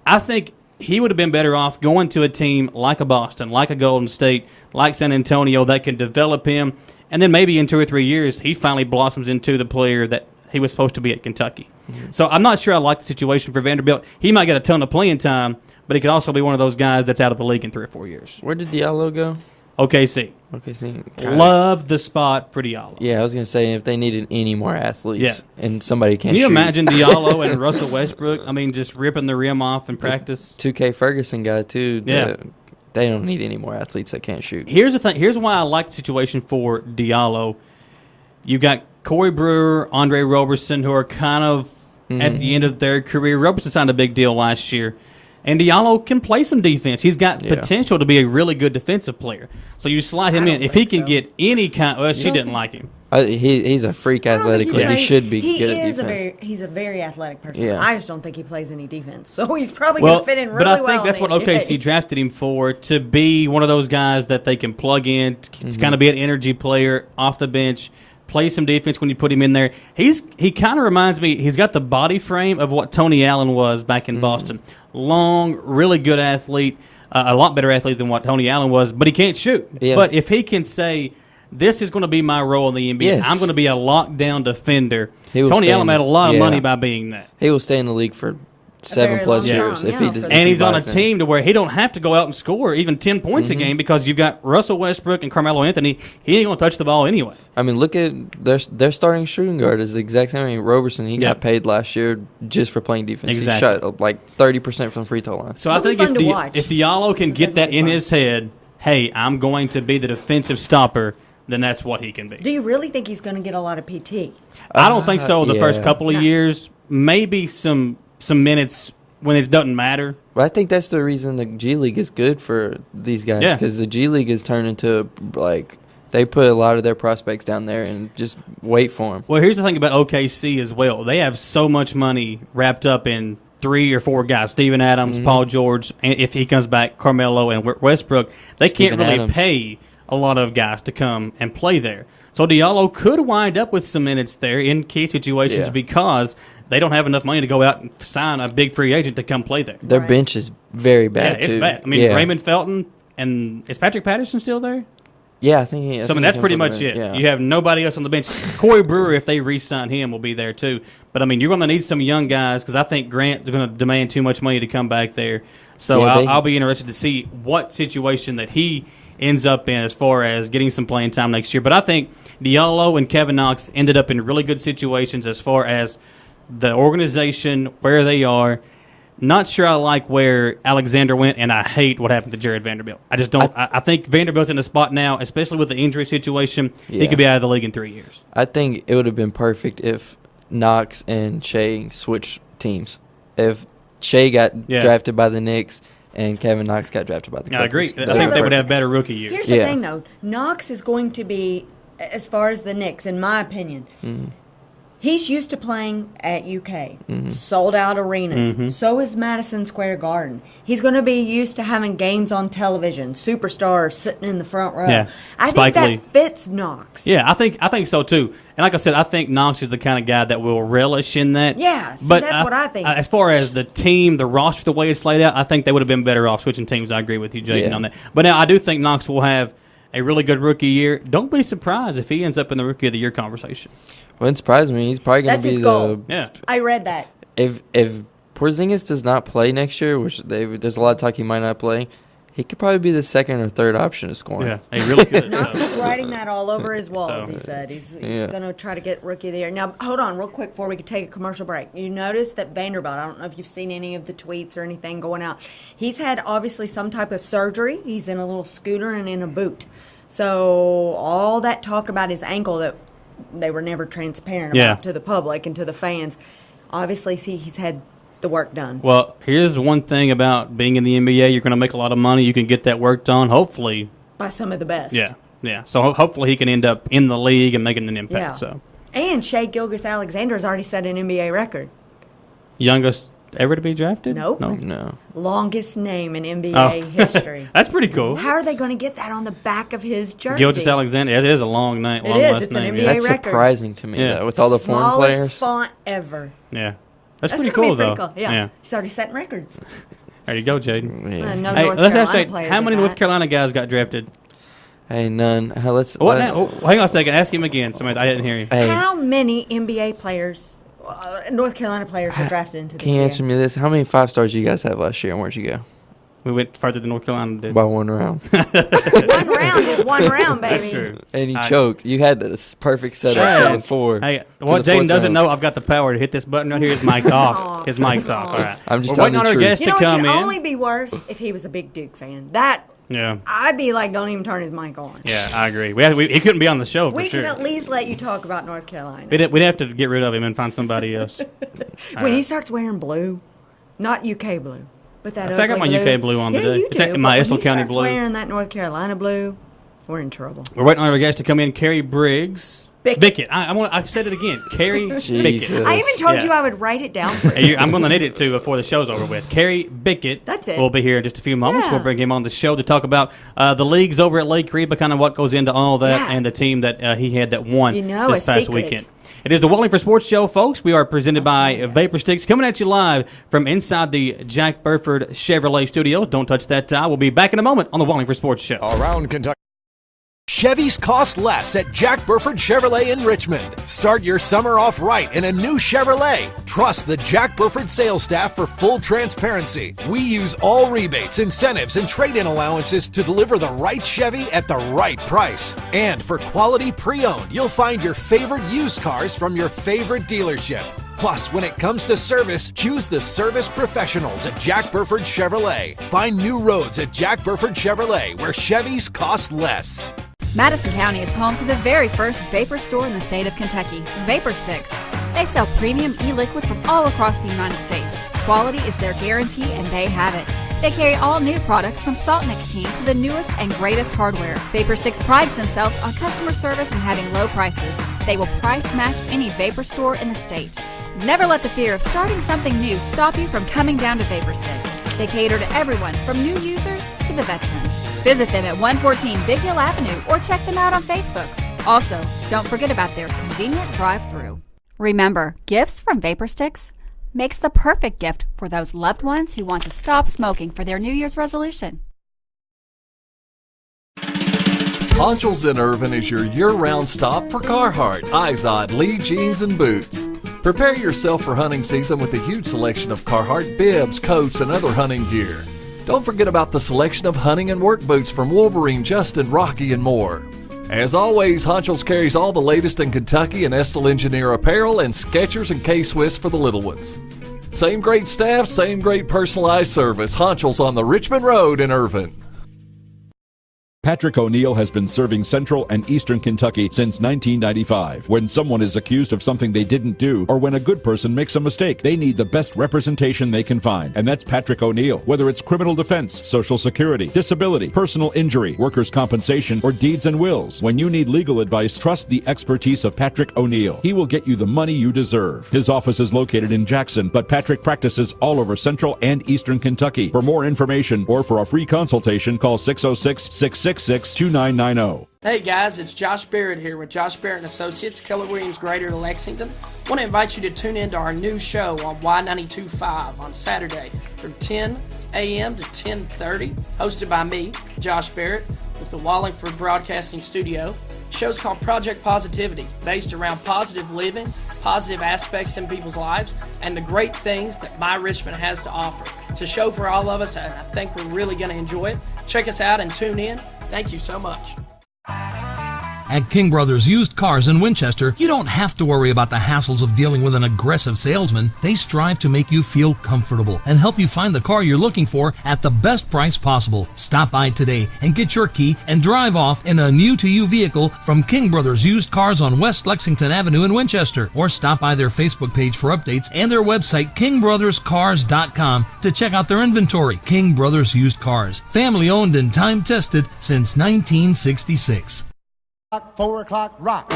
Speaker 4: I think he would have been better off going to a team like a Boston, like a Golden State, like San Antonio that can develop him, and then maybe in 2 or 3 years he finally blossoms into the player that he was supposed to be at Kentucky. Mm-hmm. So I'm not sure I like the situation for Vanderbilt. He might get a ton of playing time, but he could also be one of those guys that's out of the league in 3 or 4 years.
Speaker 1: Where did Diallo go?
Speaker 4: OKC. Love the spot for Diallo.
Speaker 1: Yeah, I was going to say, if they needed any more athletes and somebody can't
Speaker 4: Can you
Speaker 1: shoot.
Speaker 4: imagine Diallo and Russell Westbrook? I mean, just ripping the rim off in practice.
Speaker 1: 2K Ferguson guy, too.
Speaker 4: Yeah.
Speaker 1: They don't need any more athletes that can't shoot.
Speaker 4: Here's the thing. Here's why I like the situation for Diallo. You got Corey Brewer, Andre Roberson, who are kind of at the end of their career. Roberson signed a big deal last year. And Diallo can play some defense. He's got potential to be a really good defensive player. So you slide him in. If he can get any kind... Well, she didn't like him.
Speaker 1: He's a freak athletically. He should be good at defense.
Speaker 7: He's a very athletic person.
Speaker 1: Yeah.
Speaker 7: I just don't think he plays any defense. So he's probably going to fit in really well.
Speaker 4: But I think that's what OKC drafted him for, to be one of those guys that they can plug in, to kind of be an energy player off the bench, play some defense when you put him in there. He kind of reminds me, he's got the body frame of what Tony Allen was back in Boston. Long, really good athlete, a lot better athlete than what Tony Allen was, but he can't shoot.
Speaker 1: Yes.
Speaker 4: But if he can say, this is going to be my role in the NBA, I'm going to be a lockdown defender. Tony Allen made a lot of money by being that.
Speaker 1: He will stay in the league for 7+ years.
Speaker 4: And he's on a team to where he don't have to go out and score even 10 points a game, because you've got Russell Westbrook and Carmelo Anthony. He ain't going to touch the ball anyway.
Speaker 1: I mean, look at their starting shooting guard is the exact same. I mean, Roberson, he got paid last year just for playing defense.
Speaker 4: Exactly.
Speaker 1: He shot like 30% from the free throw line.
Speaker 4: So I think if Diallo can get that in his head, hey, I'm going to be the defensive stopper, then that's what he can be.
Speaker 7: Do you really think he's going to get a lot of PT?
Speaker 4: I don't think so the first couple of years. Maybe some minutes when it doesn't matter.
Speaker 1: Well, I think that's the reason the G League is good for these guys, because the G League is turned into, like, They put a lot of their prospects down there and just wait for them.
Speaker 4: Well, here's the thing about OKC as well. They have so much money wrapped up in 3 or 4 guys: Steven Adams, Paul George, and if he comes back, Carmelo and Westbrook. They can't really pay a lot of guys to come and play there. So Diallo could wind up with some minutes there in key situations because they don't have enough money to go out and sign a big free agent to come play there.
Speaker 1: Their bench is very bad,
Speaker 4: too. It's bad. I mean, Raymond Felton, and is Patrick Patterson still there?
Speaker 1: Yeah, I think he is.
Speaker 4: So, I mean, that's pretty much it. Yeah. You have nobody else on the bench. Corey Brewer, if they re-sign him, will be there too. But, I mean, you're going to need some young guys because I think Grant's going to demand too much money to come back there. So I'll be interested to see what situation that he ends up in as far as getting some playing time next year. But I think Diallo and Kevin Knox ended up in really good situations as far as the organization, where they are. Not sure I like where Alexander went, and I hate what happened to Jared Vanderbilt. I just don't. I think Vanderbilt's in a spot now, especially with the injury situation. He could be out of the league in 3 years.
Speaker 1: I think it would have been perfect if Knox and Shea switched teams. If Shea got drafted by the Knicks and Kevin Knox got drafted by the Clippers.
Speaker 4: I agree. I think they would have better rookie years.
Speaker 7: Here's the thing, though. Knox is going to be, as far as the Knicks, in my opinion, he's used to playing at UK, sold-out arenas. So is Madison Square Garden. He's going to be used to having games on television, superstars sitting in the front row.
Speaker 4: Yeah.
Speaker 7: I think that fits Knox.
Speaker 4: Yeah, I think so, too. And like I said, I think Knox is the kind of guy that will relish in that.
Speaker 7: Yeah, that's what I think.
Speaker 4: As far as the team, the roster, the way it's laid out, I think they would have been better off switching teams. I agree with you, Jaden, on that. But now I do think Knox will have a really good rookie year. Don't be surprised if he ends up in the Rookie of the Year conversation.
Speaker 1: Wouldn't surprise me. He's probably going to be
Speaker 7: his goal. I read that.
Speaker 1: If Porzingis does not play next year, which there's a lot of talk he might not play, he could probably be the second or third option to scoring.
Speaker 4: Yeah, he really could.
Speaker 7: Knox is writing that all over his walls, he said. He's going to try to get Rookie of the Year. Now, hold on real quick before we could take a commercial break. You notice that Vanderbilt, I don't know if you've seen any of the tweets or anything going out. He's had, obviously, some type of surgery. He's in a little scooter and in a boot. So all that talk about his ankle that they were never transparent about to the public and to the fans, obviously he's had the work done.
Speaker 4: Well, here's one thing about being in the NBA. You're going to make a lot of money. You can get that work done, hopefully.
Speaker 7: By some of the best.
Speaker 4: Yeah. So hopefully he can end up in the league and making an impact.
Speaker 7: Yeah.
Speaker 4: So.
Speaker 7: And Shai Gilgeous-Alexander has already set an NBA record.
Speaker 4: Youngest ever to be drafted?
Speaker 7: Nope.
Speaker 1: No.
Speaker 7: Longest name in NBA history.
Speaker 4: That's pretty cool.
Speaker 7: How are they going to get that on the back of his jersey?
Speaker 4: Gilgeous-Alexander. It is a long name.
Speaker 7: It is. It's an NBA
Speaker 1: That's
Speaker 7: record.
Speaker 1: surprising to me, though, with all the foreign players.
Speaker 7: Smallest font ever.
Speaker 4: Yeah. That's
Speaker 7: pretty
Speaker 4: cool,
Speaker 7: though.
Speaker 4: Cool.
Speaker 7: Yeah. He's already setting records.
Speaker 4: There you go, Jaden.
Speaker 7: No North Carolina player
Speaker 4: how many North Carolina guys got drafted?
Speaker 1: Hey, none. Let's.
Speaker 4: What now? Hang on a second. Ask him again. Somebody, I didn't hear you.
Speaker 1: Hey.
Speaker 7: How many NBA players, North Carolina players, were drafted into the
Speaker 1: Can you
Speaker 7: NBA?
Speaker 1: answer me this? How many 5-stars did you guys have last year, and where'd you go?
Speaker 4: We went further than North Carolina did.
Speaker 1: By 1 round.
Speaker 7: 1 round is 1 round, baby.
Speaker 4: That's true.
Speaker 1: And you choked. You had this perfect setup to the 4.
Speaker 4: Hey, what Jaden doesn't know, I've got the power to hit this button right here. His mic's off. His mic's off. All right.
Speaker 1: I'm just
Speaker 4: We're waiting on our guest
Speaker 7: You
Speaker 4: to
Speaker 7: know,
Speaker 4: come
Speaker 7: it
Speaker 4: in.
Speaker 7: could only be worse if he was a big Duke fan. I'd be like, don't even turn his mic on.
Speaker 4: Yeah, I agree. He couldn't be on the show for
Speaker 7: We
Speaker 4: sure.
Speaker 7: can at least let you talk about North Carolina.
Speaker 4: We'd have to get rid of him and find somebody else.
Speaker 7: When he starts wearing blue, not UK blue, but that
Speaker 4: I got my UK blue on today.
Speaker 7: You
Speaker 4: It's
Speaker 7: do,
Speaker 4: my
Speaker 7: but
Speaker 4: Estill
Speaker 7: when he
Speaker 4: County
Speaker 7: starts
Speaker 4: blue.
Speaker 7: wearing that North Carolina blue, we're in trouble.
Speaker 4: We're waiting on our guest to come in. Carrie Briggs.
Speaker 7: Bickett.
Speaker 4: I've said it again. Carrie Bickett.
Speaker 7: I even told you I would write it down for you.
Speaker 4: I'm going to need it too before the show's over with. Carrie Bickett.
Speaker 7: That's it.
Speaker 4: We'll be here in just a few moments.
Speaker 7: Yeah.
Speaker 4: We'll bring him on the show to talk about the leagues over at Lake Reba, kind of what goes into all that, and the team that he had that won this past weekend. It is the Wallingford Sports Show, folks. We are presented by Vapor Sticks, coming at you live from inside the Jack Burford Chevrolet Studios. Don't touch that dial. We'll be back in a moment on the Wallingford Sports Show.
Speaker 13: Around Kentucky. Chevys cost less at Jack Burford Chevrolet in Richmond. Start your summer off right in a new Chevrolet. Trust the Jack Burford sales staff for full transparency. We use all rebates, incentives, and trade-in allowances to deliver the right Chevy at the right price. And for quality pre-owned, you'll find your favorite used cars from your favorite dealership. Plus, when it comes to service, choose the service professionals at Jack Burford Chevrolet. Find new roads at Jack Burford Chevrolet, where Chevys cost less.
Speaker 9: Madison County is home to the very first vapor store in the state of Kentucky, Vapor Sticks. They sell premium e-liquid from all across the United States. Quality is their guarantee, and they have it. They carry all new products from Salt Nicotine to the newest and greatest hardware. Vapor Sticks prides themselves on customer service and having low prices. They will price match any vapor store in the state. Never let the fear of starting something new stop you from coming down to Vapor Sticks. They cater to everyone from new users to the veterans. Visit them at 114 Big Hill Avenue or check them out on Facebook. Also, don't forget about their convenient drive-thru. Remember, gifts from Vapor Sticks makes the perfect gift for those loved ones who want to stop smoking for their New Year's resolution.
Speaker 8: Ponchels in Irvin is your year-round stop for Carhartt, Izod, Lee jeans, and boots. Prepare yourself for hunting season with a huge selection of Carhartt bibs, coats, and other hunting gear. Don't forget about the selection of hunting and work boots from Wolverine, Justin, Rocky, and more. As always, Honchels carries all the latest in Kentucky and Estill Engineer apparel and Skechers and K-Swiss for the little ones. Same great staff, same great personalized service. Honchels on the Richmond Road in Irvin.
Speaker 11: Patrick O'Neill has been serving Central and Eastern Kentucky since 1995. When someone is accused of something they didn't do, or when a good person makes a mistake, they need the best representation they can find. And that's Patrick O'Neill. Whether it's criminal defense, Social Security, disability, personal injury, workers' compensation, or deeds and wills, when you need legal advice, trust the expertise of Patrick O'Neill. He will get you the money you deserve. His office is located in Jackson, but Patrick practices all over Central and Eastern Kentucky. For more information or for a free consultation, call 606-666-2990.
Speaker 10: Hey guys, it's Josh Barrett here with Josh Barrett & Associates, Keller Williams Greater Lexington. I want to invite you to tune in to our new show on Y92.5 on Saturday from 10 a.m. to 10:30, hosted by me, Josh Barrett, with the Wallingford Broadcasting Studio. The show's called Project Positivity, based around positive living, positive aspects in people's lives, and the great things that My Richmond has to offer. It's a show for all of us, and I think we're really going to enjoy it. Check us out and tune in. Thank you so much.
Speaker 12: At King Brothers Used Cars in Winchester, you don't have to worry about the hassles of dealing with an aggressive salesman. They strive to make you feel comfortable and help you find the car you're looking for at the best price possible. Stop by today and get your key and drive off in a new-to-you vehicle from King Brothers Used Cars on West Lexington Avenue in Winchester, or stop by their Facebook page for updates and their website, kingbrotherscars.com, to check out their inventory. King Brothers Used Cars, family-owned and time-tested since 1966.
Speaker 14: 4 o'clock rock.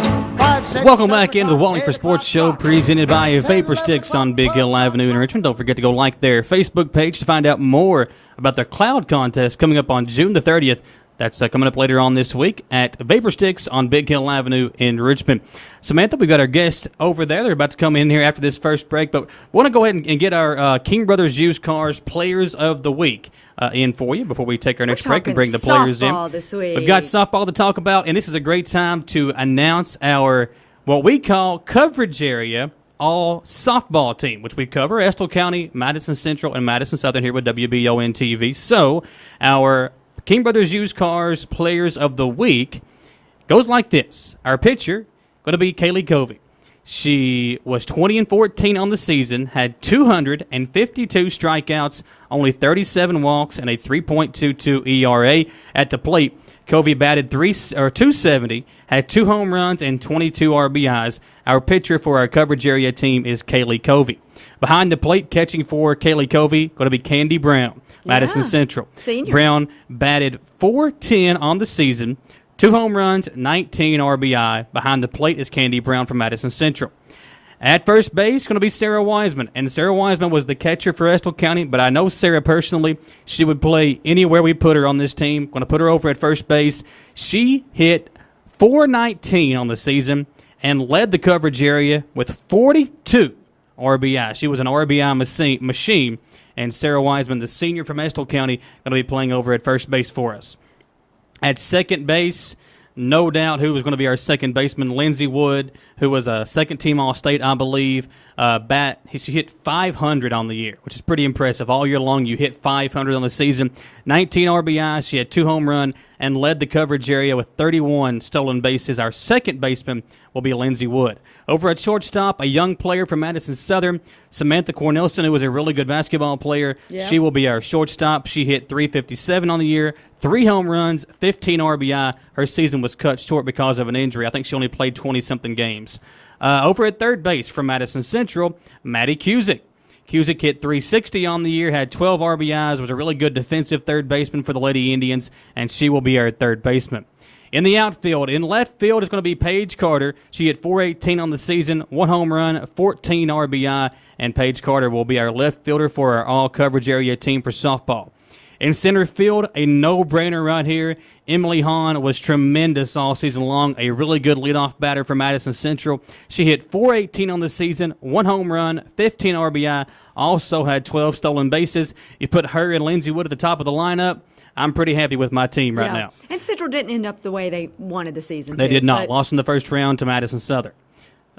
Speaker 4: Welcome back into the Wallingford Sports Show, presented by Vapor Sticks on Big Hill Avenue in Richmond. Don't forget to go like their Facebook page to find out more about their cloud contest coming up on June the 30th. That's coming up later on this week at Vapor Sticks on Big Hill Avenue in Richmond. Samantha, we've got our guests over there. They're about to come in here after this first break, but we want to go ahead and get our King Brothers Used Cars Players of the Week in for you before we take our next break and bring the players in.
Speaker 7: This week.
Speaker 4: We've got softball to talk about, and this is a great time to announce our what we call coverage area all softball team, which we cover Estill County, Madison Central, and Madison Southern here with WBON TV. So our King Brothers Used Cars Players of the Week goes like this. Our pitcher going to be Kaylee Covey. She was 20-14 on the season, had 252 strikeouts, only 37 walks, and a 3.22 ERA at the plate. Covey batted 270, had 2 home runs and 22 RBIs. Our pitcher for our coverage area team is Kaylee Covey. Behind the plate, catching for Kaylee Covey, going to be Candy Brown, Madison Central.
Speaker 7: Senior.
Speaker 4: Brown batted .410 on the season, 2 home runs, 19 RBI. Behind the plate is Candy Brown from Madison Central. At first base, going to be Sarah Wiseman. And Sarah Wiseman was the catcher for Estill County, but I know Sarah personally. She would play anywhere we put her on this team. Going to put her over at first base. She hit .419 on the season and led the coverage area with 42 RBI. She was an RBI machine. And Sarah Wiseman, the senior from Estill County, going to be playing over at first base for us. At second base, no doubt who was going to be our second baseman, Lindsey Wood, who was a second-team All-State, I believe. She hit 500 on the year, which is pretty impressive. All year long, you hit 500 on the season. 19 RBIs. She had 2 home runs and led the coverage area with 31 stolen bases. Our second baseman will be Lindsey Wood. Over at shortstop, a young player from Madison Southern, Samantha Cornelson, who was a really good basketball player. Yeah. She will be our shortstop. She hit 357 on the year, 3 home runs, 15 RBI. Her season was cut short because of an injury. I think she only played 20-something games. Over at third base from Madison Central, Maddie Cusick. Cusick hit .360 on the year, had 12 RBIs, was a really good defensive third baseman for the Lady Indians, and she will be our third baseman. In the outfield, in left field is going to be Paige Carter. She hit .418 on the season, 1 home run, 14 RBI, and Paige Carter will be our left fielder for our all-coverage area team for softball. In center field, a no-brainer right here. Emily Hahn was tremendous all season long, a really good leadoff batter for Madison Central. She hit .418 on the season, 1 home run, 15 RBI, also had 12 stolen bases. You put her and Lindsay Wood at the top of the lineup. I'm pretty happy with my team right now.
Speaker 7: And Central didn't end up the way they wanted the season.
Speaker 4: They did not. Lost in the first round to Madison Southern.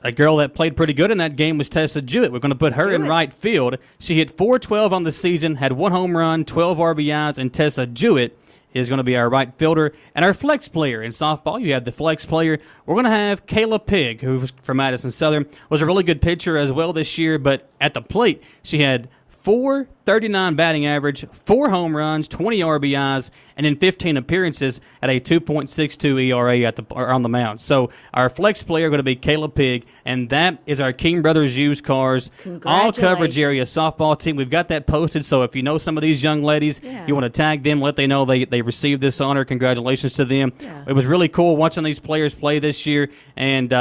Speaker 4: A girl that played pretty good in that game was Tessa Jewett. We're going to put her in right field. She hit .412 on the season, had 1 home run, 12 RBIs, and Tessa Jewett is going to be our right fielder. And our flex player in softball, you have the flex player. We're going to have Kayla Pigg, who was from Madison Southern, was a really good pitcher as well this year, but at the plate, she had .439 batting average, 4 home runs, 20 RBIs, and in 15 appearances at a 2.62 ERA on the mound. So our flex player going to be Kayla Pigg, and that is our King Brothers Used Cars all coverage area softball team. We've got that posted, so if you know some of these young ladies, you want to tag them, let them know they received this honor. Congratulations to them. It was really cool watching these players play this year, and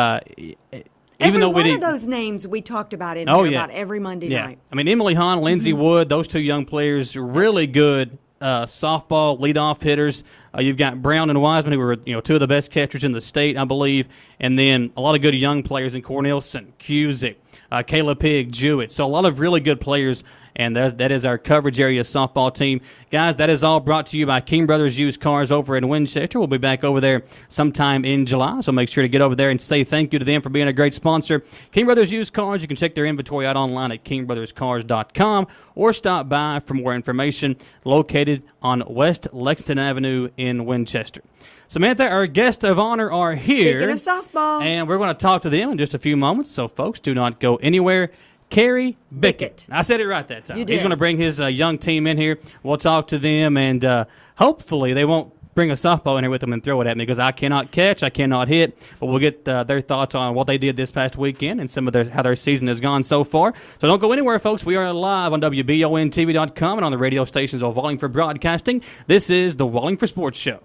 Speaker 7: Every one of those names we talked about in here about every Monday night.
Speaker 4: I mean, Emily Hahn, Lindsay Wood, those two young players, really good softball leadoff hitters. You've got Brown and Wiseman, who were two of the best catchers in the state, I believe, and then a lot of good young players in Cornelison, Cusick, Kayla Pigg, Jewett. So a lot of really good players, and that is our coverage area softball team. Guys, that is all brought to you by King Brothers Used Cars over in Winchester. We'll be back over there sometime in July, so make sure to get over there and say thank you to them for being a great sponsor. King Brothers Used Cars, you can check their inventory out online at kingbrotherscars.com or stop by for more information, located on West Lexington Avenue in Winchester. Samantha, our guests of honor are here.
Speaker 7: Speaking of softball.
Speaker 4: And we're going to talk to them in just a few moments, so folks, do not go anywhere. Kerry Bickett. I said it right that time.
Speaker 7: You did.
Speaker 4: He's going to bring his young team in here. We'll talk to them, and hopefully they won't bring a softball in here with them and throw it at me because I cannot catch, I cannot hit. But we'll get their thoughts on what they did this past weekend and some of how their season has gone so far. So don't go anywhere, folks. We are live on WBONTV.com and on the radio stations of Wallingford Broadcasting. This is the Wallingford Sports Show.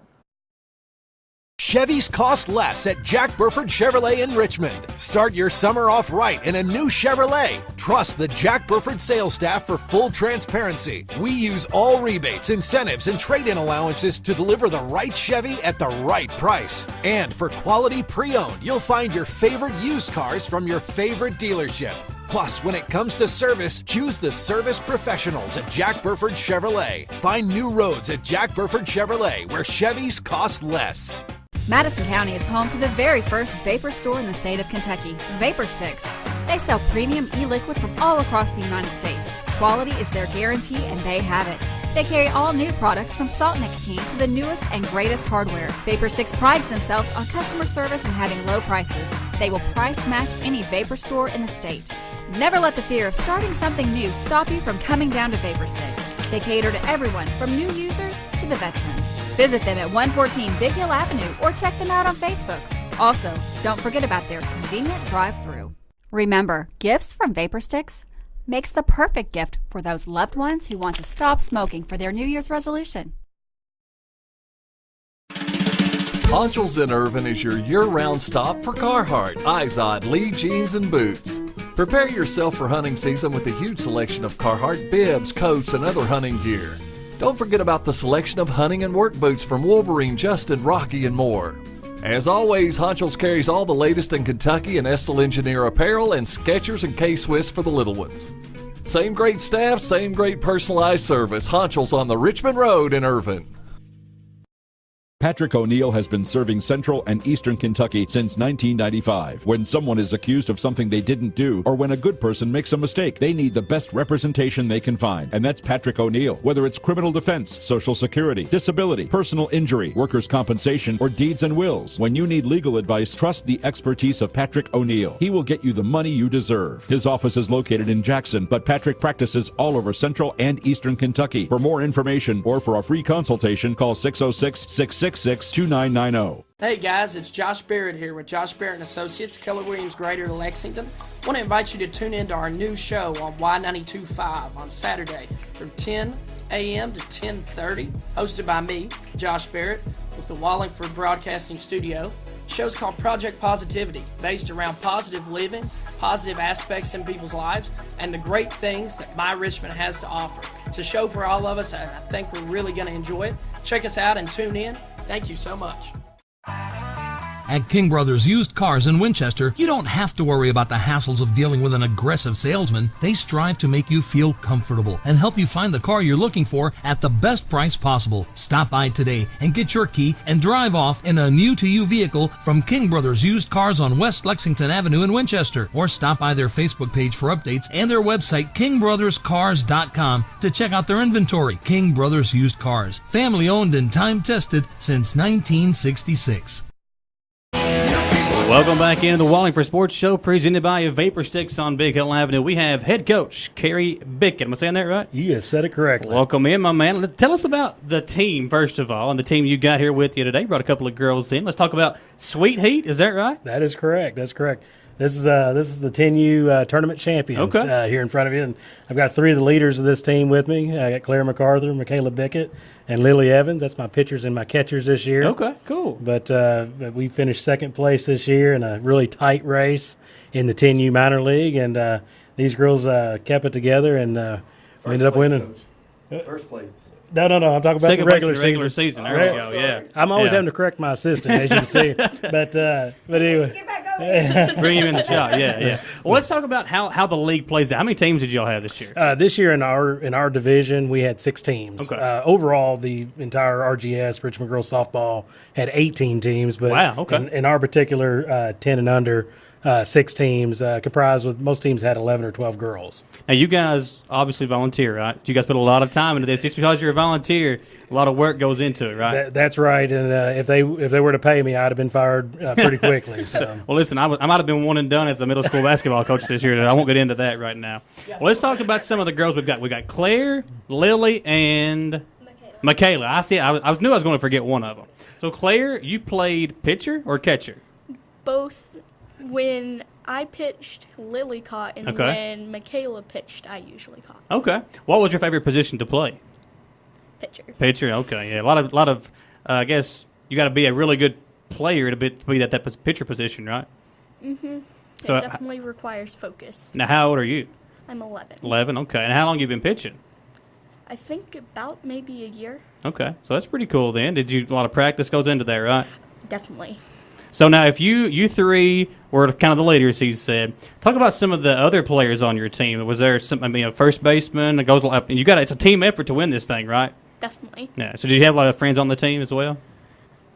Speaker 13: Chevys cost less at Jack Burford Chevrolet in Richmond. Start your summer off right in a new Chevrolet. Trust the Jack Burford sales staff for full transparency. We use all rebates, incentives, and trade-in allowances to deliver the right Chevy at the right price. And for quality pre-owned, you'll find your favorite used cars from your favorite dealership. Plus, when it comes to service, choose the service professionals at Jack Burford Chevrolet. Find new roads at Jack Burford Chevrolet, where Chevys cost less.
Speaker 9: Madison County is home to the very first vapor store in the state of Kentucky, Vapor Sticks. They sell premium e-liquid from all across the United States. Quality is their guarantee, and they have it. They carry all new products from salt nicotine to the newest and greatest hardware. Vapor Sticks prides themselves on customer service and having low prices. They will price match any vapor store in the state. Never let the fear of starting something new stop you from coming down to Vapor Sticks. They cater to everyone from new users to the veterans. Visit them at 114 Big Hill Avenue or check them out on Facebook. Also, don't forget about their convenient drive-thru. Remember, gifts from Vapor Sticks makes the perfect gift for those loved ones who want to stop smoking for their New Year's resolution.
Speaker 8: Ponchels in Irvin is your year-round stop for Carhartt, Izod, Lee jeans, and boots. Prepare yourself for hunting season with a huge selection of Carhartt bibs, coats, and other hunting gear. Don't forget about the selection of hunting and work boots from Wolverine, Justin, Rocky, and more. As always, Honchels carries all the latest in Kentucky and Estill Engineer apparel and Skechers and K-Swiss for the little ones. Same great staff, same great personalized service. Honchels on the Richmond Road in Irvin.
Speaker 11: Patrick O'Neill has been serving Central and Eastern Kentucky since 1995. When someone is accused of something they didn't do, or when a good person makes a mistake, they need the best representation they can find. And that's Patrick O'Neill. Whether it's criminal defense, Social Security, disability, personal injury, workers' compensation, or deeds and wills, when you need legal advice, trust the expertise of Patrick O'Neill. He will get you the money you deserve. His office is located in Jackson, but Patrick practices all over Central and Eastern Kentucky. For more information or for a free consultation, call 606-666-2990.
Speaker 10: Hey guys, it's Josh Barrett here with Josh Barrett & Associates, Keller Williams Greater Lexington. I want to invite you to tune in to our new show on Y92.5 on Saturday from 10 a.m. to 10:30, hosted by me, Josh Barrett, with the Wallingford Broadcasting Studio. The show's called Project Positivity, based around positive living, positive aspects in people's lives, and the great things that My Richmond has to offer. It's a show for all of us, and I think we're really going to enjoy it. Check us out and tune in. Thank you so much.
Speaker 12: At King Brothers Used Cars in Winchester, you don't have to worry about the hassles of dealing with an aggressive salesman. They strive to make you feel comfortable and help you find the car you're looking for at the best price possible. Stop by today and get your key and drive off in a new-to-you vehicle from King Brothers Used Cars on West Lexington Avenue in Winchester. Or stop by their Facebook page for updates and their website, kingbrotherscars.com, to check out their inventory. King Brothers Used Cars, family-owned and time-tested since 1966.
Speaker 4: Welcome back into the Wallingford Sports Show, presented by Vapor Sticks on Big Hill Avenue. We have head coach Kerry Bickett. Am I saying that right?
Speaker 15: You have said it correctly.
Speaker 4: Welcome in, my man. Tell us about the team, first of all, and the team you got here with you today. You brought a couple of girls in. Let's talk about Sweet Heat. Is that right?
Speaker 15: That is correct. That's correct. This is the 10U tournament champions here in front of you. And I've got three of the leaders of this team with me. I got Claire MacArthur, Michaela Bickett, and Lily Evans. That's my pitchers and my catchers this year.
Speaker 4: Okay, cool.
Speaker 15: But we finished second place this year in a really tight race in the 10U minor league. And these girls kept it together, and we ended up winning.
Speaker 16: First place.
Speaker 15: No. I'm talking about
Speaker 4: second
Speaker 15: the regular
Speaker 4: season. There we go. Yeah.
Speaker 15: I'm always having to correct my assistant, as you can see. But anyway.
Speaker 4: Bring him in the shot. Yeah. Well, let's talk about how the league plays out. How many teams did y'all have this year?
Speaker 15: This year in our division, we had 6 teams.
Speaker 4: Okay.
Speaker 15: Overall, the entire RGS, Richmond Girls Softball, had 18 teams. But
Speaker 4: wow, okay.
Speaker 15: In our particular 10 and under, 6 teams, comprised with most teams had 11 or 12 girls.
Speaker 4: Now, you guys obviously volunteer, right? You guys put a lot of time into this. Just because you're a volunteer, a lot of work goes into it, right?
Speaker 15: That's right. And if they were to pay me, I'd have been fired pretty quickly. So.
Speaker 4: Well, listen, I might have been one and done as a middle school basketball coach this year. I won't get into that right now. Well, let's talk about some of the girls we've got. We got Claire, Lily, and Michaela. I see. I knew I was going to forget one of them. So, Claire, you played pitcher or catcher?
Speaker 17: Both. When I pitched, Lily caught, and when Michaela pitched, I usually caught.
Speaker 4: Okay. What was your favorite position to play? Pitcher. Okay. Yeah. A lot of. I guess you got to be a really good player to be that pitcher position, right?
Speaker 17: Mm-hmm.
Speaker 4: So
Speaker 17: it definitely requires focus.
Speaker 4: Now, how old are you?
Speaker 17: I'm 11.
Speaker 4: 11. Okay. And how long have you been pitching?
Speaker 17: I think about maybe a year.
Speaker 4: Okay. So that's pretty cool. Then, a lot of practice goes into that, right?
Speaker 17: Definitely.
Speaker 4: So now, if you three were kind of the leaders, he said, talk about some of the other players on your team. Was there a first baseman? It goes up. It's a team effort to win this thing, right?
Speaker 17: Definitely.
Speaker 4: Yeah. So did you have a lot of friends on the team as well?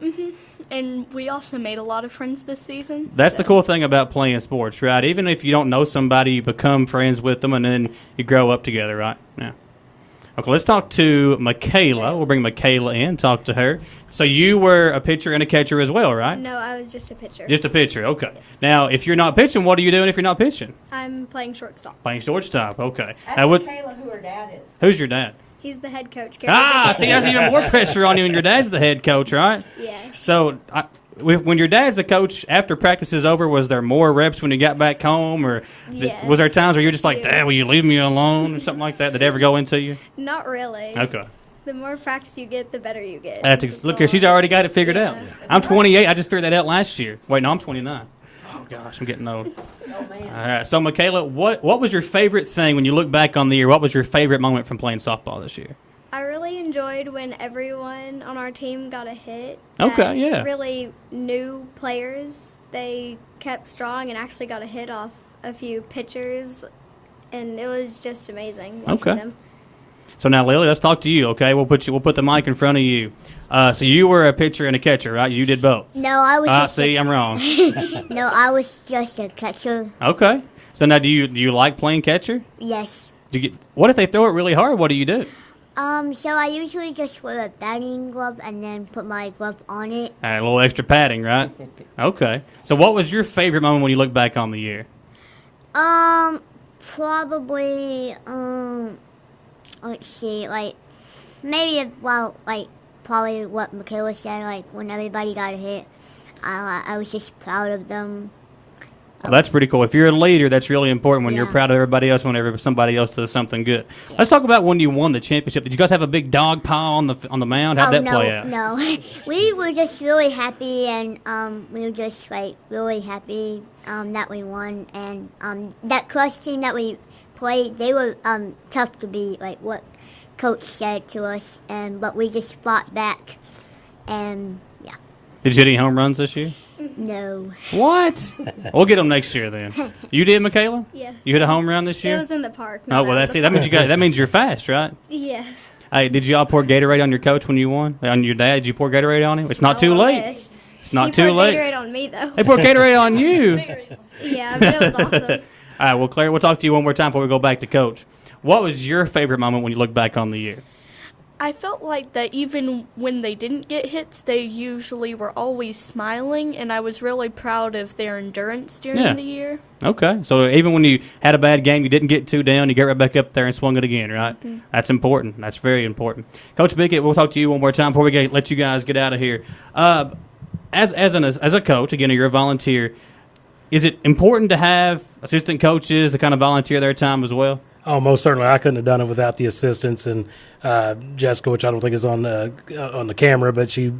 Speaker 17: Mm-hmm. And we also made a lot of friends this season.
Speaker 4: That's the cool thing about playing sports, right? Even if you don't know somebody, you become friends with them, and then you grow up together, right? Yeah. Okay, let's talk to Michaela. We'll bring Michaela in, talk to her. So you were a pitcher and a catcher as well, right?
Speaker 18: No, I was just a pitcher.
Speaker 4: Just a pitcher, okay. Now, if you're not pitching, what are you doing if you're not pitching?
Speaker 18: I'm playing shortstop.
Speaker 4: Playing shortstop, okay.
Speaker 7: Ask Michaela who her dad is.
Speaker 4: Who's your dad?
Speaker 18: He's the head coach.
Speaker 4: See, that's even more pressure on you when your dad's the head coach, right?
Speaker 18: Yeah.
Speaker 4: So when your dad's the coach, after practice is over, was there more reps when you got back home? Or was there times where you're just like, Dad, will you leave me alone? Or something like that? Did it ever go into you?
Speaker 18: Not really.
Speaker 4: Okay.
Speaker 18: The more practice you get, the better you get.
Speaker 4: Look here, she's already got it figured out. I'm 28. I just figured that out last year. Wait, no, I'm 29. Oh, gosh, I'm getting old. Oh, man. All right, so, Michaela, what was your favorite thing when you look back on the year? What was your favorite moment from playing softball this year?
Speaker 18: I really enjoyed when everyone on our team got a hit.
Speaker 4: Okay, yeah.
Speaker 18: Really new players. They kept strong and actually got a hit off a few pitchers, and it was just amazing watching them.
Speaker 4: So now, Lily, let's talk to you, okay? We'll put the mic in front of you. So you were a pitcher and a catcher, right? You did both.
Speaker 19: No, I was.
Speaker 4: I'm wrong.
Speaker 19: No, I was just a catcher.
Speaker 4: Okay. So now, do you like playing catcher?
Speaker 19: Yes.
Speaker 4: What if they throw it really hard? What do you do?
Speaker 19: So I usually just wear a batting glove and then put my glove on it.
Speaker 4: A little extra padding, right? Okay. So what was your favorite moment when you look back on the year?
Speaker 19: Probably, let's see, probably what Michaela said, like when everybody got a hit. I was just proud of them.
Speaker 4: Well, that's pretty cool. If you're a leader, that's really important when you're proud of everybody else whenever somebody else does something good. Yeah. Let's talk about when you won the championship. Did you guys have a big dog pile on the mound? How'd that play out?
Speaker 19: No. We were just really happy, and we were just, really happy that we won. And that crush team that we played, they were tough to beat, like what Coach said to us, but we just fought back. And, yeah.
Speaker 4: Did you hit any home runs this year?
Speaker 19: No.
Speaker 4: What? We'll get them next year then. You did, Michaela?
Speaker 17: Yes.
Speaker 4: You hit a home run this year?
Speaker 17: It was in the park.
Speaker 4: Oh, well, that's it. That means that means you're fast, right?
Speaker 17: Yes.
Speaker 4: Hey, did y'all pour Gatorade on your coach when you won? On your dad? Did you pour Gatorade on him? It's not too late.
Speaker 17: Wish.
Speaker 4: It's not too late.
Speaker 17: He poured Gatorade on me, though.
Speaker 4: They poured Gatorade on you.
Speaker 17: Yeah, but it was awesome.
Speaker 4: All right, well, Claire, we'll talk to you one more time before we go back to Coach. What was your favorite moment when you look back on the year?
Speaker 17: I felt like that even when they didn't get hits, they usually were always smiling, and I was really proud of their endurance during the year.
Speaker 4: Okay, so even when you had a bad game, you didn't get 2 down, you get right back up there and swung it again, right? Mm-hmm. That's important. That's very important. Coach Bickett, we'll talk to you one more time before we let you guys get out of here. As a coach, again, you're a volunteer, is it important to have assistant coaches to kind of volunteer their time as well?
Speaker 15: Oh, most certainly. I couldn't have done it without the assistants and Jessica, which I don't think is on the camera, but she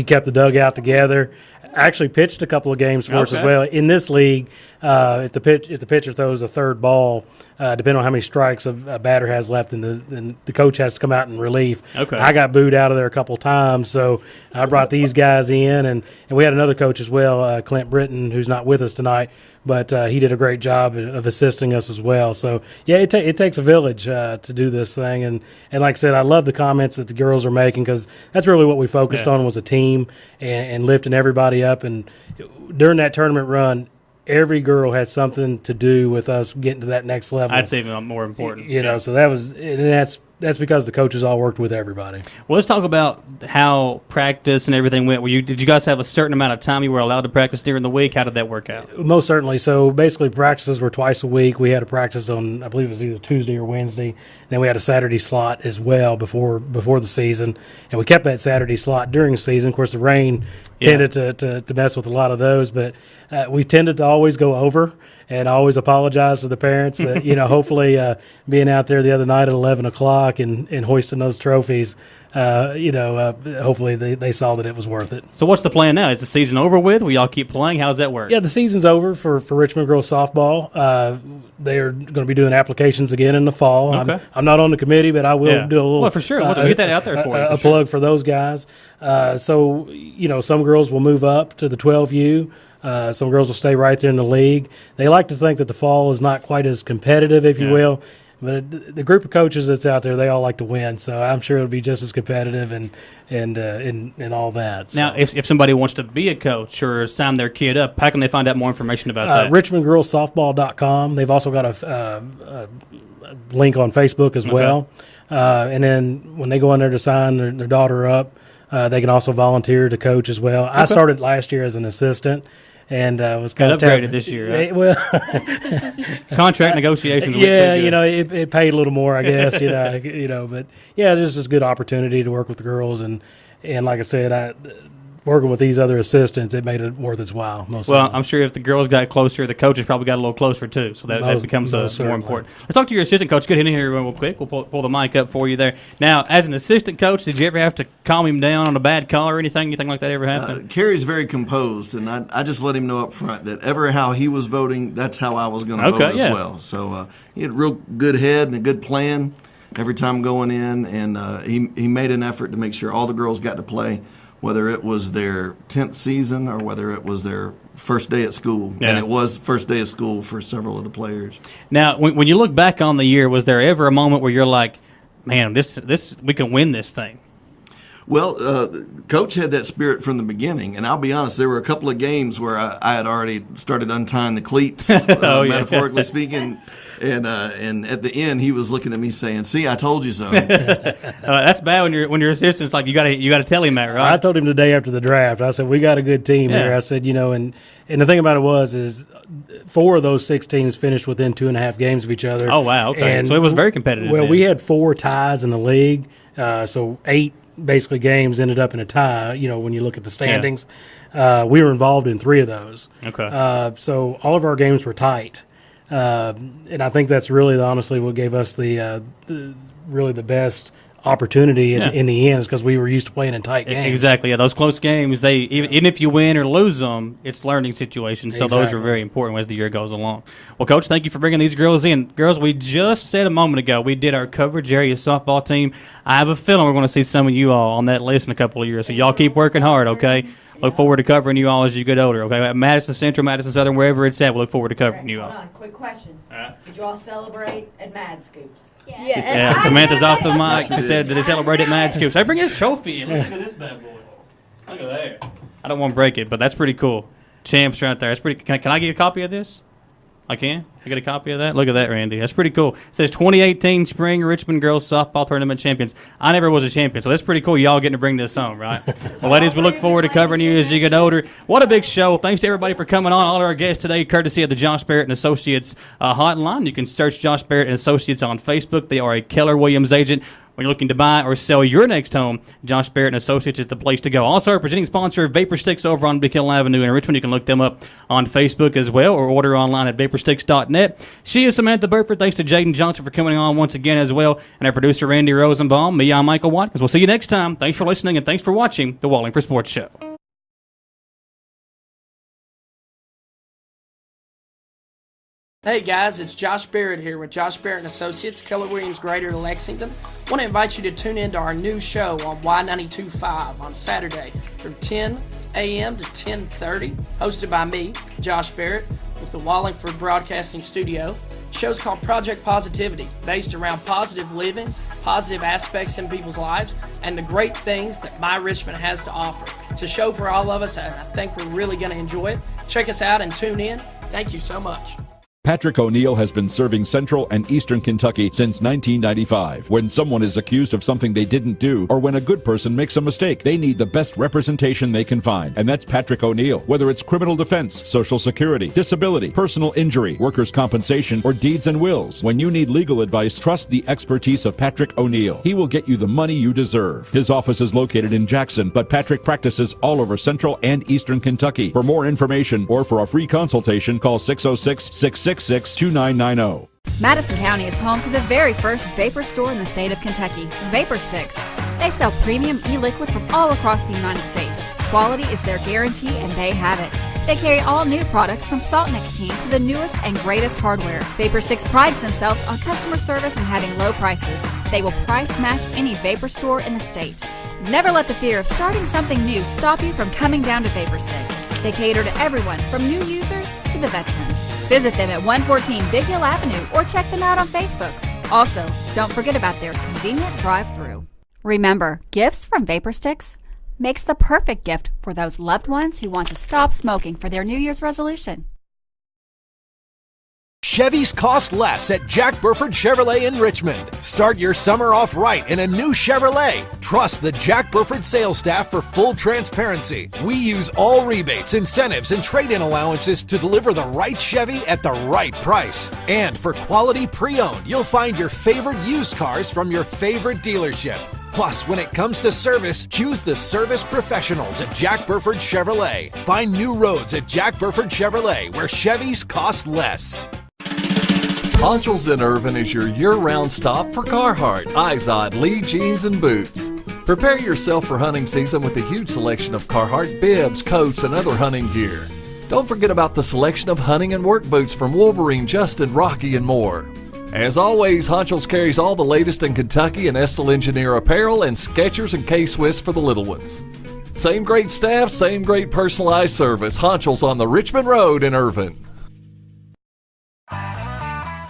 Speaker 15: kept the dugout together. Actually pitched a couple of games for us as well. In this league, if the pitcher throws a third ball, depending on how many strikes a batter has left, then the coach has to come out in relief. Okay. I got booed out of there a couple of times, so I brought these guys in, and we had another coach as well, Clint Britton, who's not with us tonight, but he did a great job of assisting us as well. So, yeah, it takes a village to do this thing, and like I said, I love the comments that the girls are making because that's really what we focused on was a team and lifting everybody up. And during that tournament run, every girl had something to do with us getting to that next level.
Speaker 4: That's even more important.
Speaker 15: So that's because the coaches all worked with everybody.
Speaker 4: Well, let's talk about how practice and everything went. Did you guys have a certain amount of time you were allowed to practice during the week? How did that work out?
Speaker 15: Most certainly. So basically practices were twice a week. We had a practice on, I believe it was either Tuesday or Wednesday. Then we had a Saturday slot as well before the season. And we kept that Saturday slot during the season. Of course, the rain tended to mess with a lot of those. But we tended to always go over. And I always apologize to the parents, but hopefully being out there the other night at 11 o'clock and hoisting those trophies, hopefully they saw that it was worth it.
Speaker 4: So what's the plan now? Is the season over with? Will y'all keep playing? How does that work?
Speaker 15: Yeah, the season's over for Richmond girls softball. They're going to be doing applications again in the fall. Okay. I'm not on the committee, but I will do a little.
Speaker 4: Well, for sure, we'll get that out there for you.
Speaker 15: A plug for those guys. So some girls will move up to the 12U. Some girls will stay right there in the league. They like to think that the fall is not quite as competitive, if you will. But the group of coaches that's out there, they all like to win. So I'm sure it'll be just as competitive and all that. So.
Speaker 4: Now, if somebody wants to be a coach or sign their kid up, how can they find out more information about that?
Speaker 15: RichmondGirlsSoftball.com. They've also got a link on Facebook as well. And then when they go in there to sign their daughter up, they can also volunteer to coach as well. I started last year as an assistant. And was
Speaker 4: upgraded this year. Right?
Speaker 15: Well,
Speaker 4: contract negotiations.
Speaker 15: Yeah, it paid a little more, I guess. But yeah, this is a good opportunity to work with the girls, and like I said, working with these other assistants, it made it worth its while.
Speaker 4: I'm sure if the girls got closer, the coaches probably got a little closer too. So that becomes more important. Let's talk to your assistant coach. Get in here real quick. We'll pull the mic up for you there. Now, as an assistant coach, did you ever have to calm him down on a bad call or anything? Anything like that ever happen?
Speaker 16: Kerry's very composed, and I just let him know up front that how he was voting, that's how I was going to vote as well. So he had a real good head and a good plan every time going in, and he made an effort to make sure all the girls got to play, whether it was their 10th season or whether it was their first day at school. Yeah. And it was first day of school for several of the players.
Speaker 4: Now, when you look back on the year, was there ever a moment where you're like, man, this we can win this thing?
Speaker 16: Well, Coach had that spirit from the beginning, and I'll be honest, there were a couple of games where I had already started untying the cleats, metaphorically speaking, and at the end he was looking at me saying, "See, I told you so."
Speaker 4: That's bad when your assistant's like, you got to tell him that, right?
Speaker 15: I told him the day after the draft. I said, "We got a good team here." I said, and the thing about it is 4 of those 6 teams finished within 2.5 games of each other.
Speaker 4: Oh wow, okay,
Speaker 15: and
Speaker 4: so it was very competitive.
Speaker 15: Well,
Speaker 4: then.
Speaker 15: We had 4 ties in the league, so 8 basically games ended up in a tie. When you look at the standings, we were involved in 3 of those.
Speaker 4: Okay.
Speaker 15: So all of our games were tight, and I think that's really honestly what gave us the best opportunity in the end, is because we were used to playing in tight games.
Speaker 4: Exactly. Yeah, those close games, even if you win or lose them, it's learning situations. So those are very important as the year goes along. Well, Coach, thank you for bringing these girls in. Girls, we just said a moment ago we did our coverage area softball team. I have a feeling we're going to see some of you all on that list in a couple of years. So y'all keep working hard, okay? Look forward to covering you all as you get older, okay? At Madison Central, Madison Southern, wherever it's at, we look forward to covering you all.
Speaker 7: Hold on, quick question. Did you all celebrate at Mad Scoops?
Speaker 4: Yeah, Samantha's off the mic. She said that they celebrate at Mad Scoops. I bring his trophy in. Look at this bad boy. Look at that. I don't want to break it, but that's pretty cool. Champs right there. That's pretty. Can I get a copy of this? I can? I get a copy of that? Look at that, Randy. That's pretty cool. It says 2018 Spring Richmond Girls Softball Tournament Champions. I never was a champion, so that's pretty cool. Y'all getting to bring this home, right? Well, ladies, we look forward to covering you as you get older. What a big show. Thanks to everybody for coming on. All of our guests today, courtesy of the Josh Barrett & Associates hotline. You can search Josh Barrett & Associates on Facebook. They are a Keller Williams agent. When you're looking to buy or sell your next home, Josh Barrett & Associates is the place to go. Also, our presenting sponsor, Vapor Sticks over on Big Hill Avenue in Richmond. You can look them up on Facebook as well or order online at vaporsticks.net. She is Samantha Burford. Thanks to Jaden Johnson for coming on once again as well. And our producer, Randy Rosenbaum. Me, I'm Michael Watkins. We'll see you next time. Thanks for listening and thanks for watching the Wallingford Sports Show.
Speaker 10: Hey guys, it's Josh Barrett here with Josh Barrett & Associates, Keller Williams Greater Lexington. I want to invite you to tune in to our new show on Y92.5 on Saturday from 10 a.m. to 10:30, hosted by me, Josh Barrett, with the Wallingford Broadcasting Studio. The show's called Project Positivity, based around positive living, positive aspects in people's lives, and the great things that My Richmond has to offer. It's a show for all of us, and I think we're really going to enjoy it. Check us out and tune in. Thank you so much.
Speaker 11: Patrick O'Neill has been serving Central and Eastern Kentucky since 1995. When someone is accused of something they didn't do, or when a good person makes a mistake, they need the best representation they can find. And that's Patrick O'Neill. Whether it's criminal defense, Social Security, disability, personal injury, workers' compensation, or deeds and wills, when you need legal advice, trust the expertise of Patrick O'Neill. He will get you the money you deserve. His office is located in Jackson, but Patrick practices all over Central and Eastern Kentucky. For more information or for a free consultation, call 606-666-2990.
Speaker 9: Madison County is home to the very first vapor store in the state of Kentucky, Vapor Sticks. They sell premium e-liquid from all across the United States. Quality is their guarantee, and they have it. They carry all new products from salt nicotine to the newest and greatest hardware. Vapor Sticks prides themselves on customer service and having low prices. They will price match any vapor store in the state. Never let the fear of starting something new stop you from coming down to Vapor Sticks. They cater to everyone from new users to the veterans. Visit them at 114 Big Hill Avenue or check them out on Facebook. Also, don't forget about their convenient drive-thru. Remember, gifts from Vapor Sticks makes the perfect gift for those loved ones who want to stop smoking for their New Year's resolution.
Speaker 13: Chevys cost less at Jack Burford Chevrolet in Richmond. Start your summer off right in a new Chevrolet. Trust the Jack Burford sales staff for full transparency. We use all rebates, incentives, and trade-in allowances to deliver the right Chevy at the right price. And for quality pre-owned, you'll find your favorite used cars from your favorite dealership. Plus, when it comes to service, choose the service professionals at Jack Burford Chevrolet. Find new roads at Jack Burford Chevrolet, where Chevys cost less.
Speaker 8: Ponchels in Irvin is your year-round stop for Carhartt, Izod, Lee jeans, and boots. Prepare yourself for hunting season with a huge selection of Carhartt bibs, coats, and other hunting gear. Don't forget about the selection of hunting and work boots from Wolverine, Justin, Rocky, and more. As always, Honchels carries all the latest in Kentucky and Estel Engineer apparel and Skechers and K-Swiss for the little ones. Same great staff, same great personalized service. Honchels on the Richmond Road in Irvin.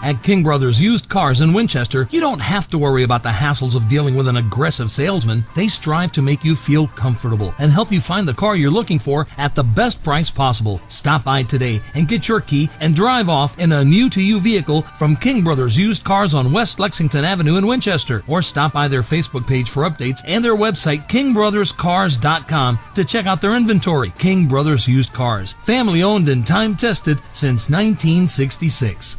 Speaker 12: At King Brothers Used Cars in Winchester, you don't have to worry about the hassles of dealing with an aggressive salesman. They strive to make you feel comfortable and help you find the car you're looking for at the best price possible. Stop by today and get your key and drive off in a new-to-you vehicle from King Brothers Used Cars on West Lexington Avenue in Winchester. Or stop by their Facebook page for updates and their website, kingbrotherscars.com, to check out their inventory. King Brothers Used Cars, family-owned and time-tested since 1966.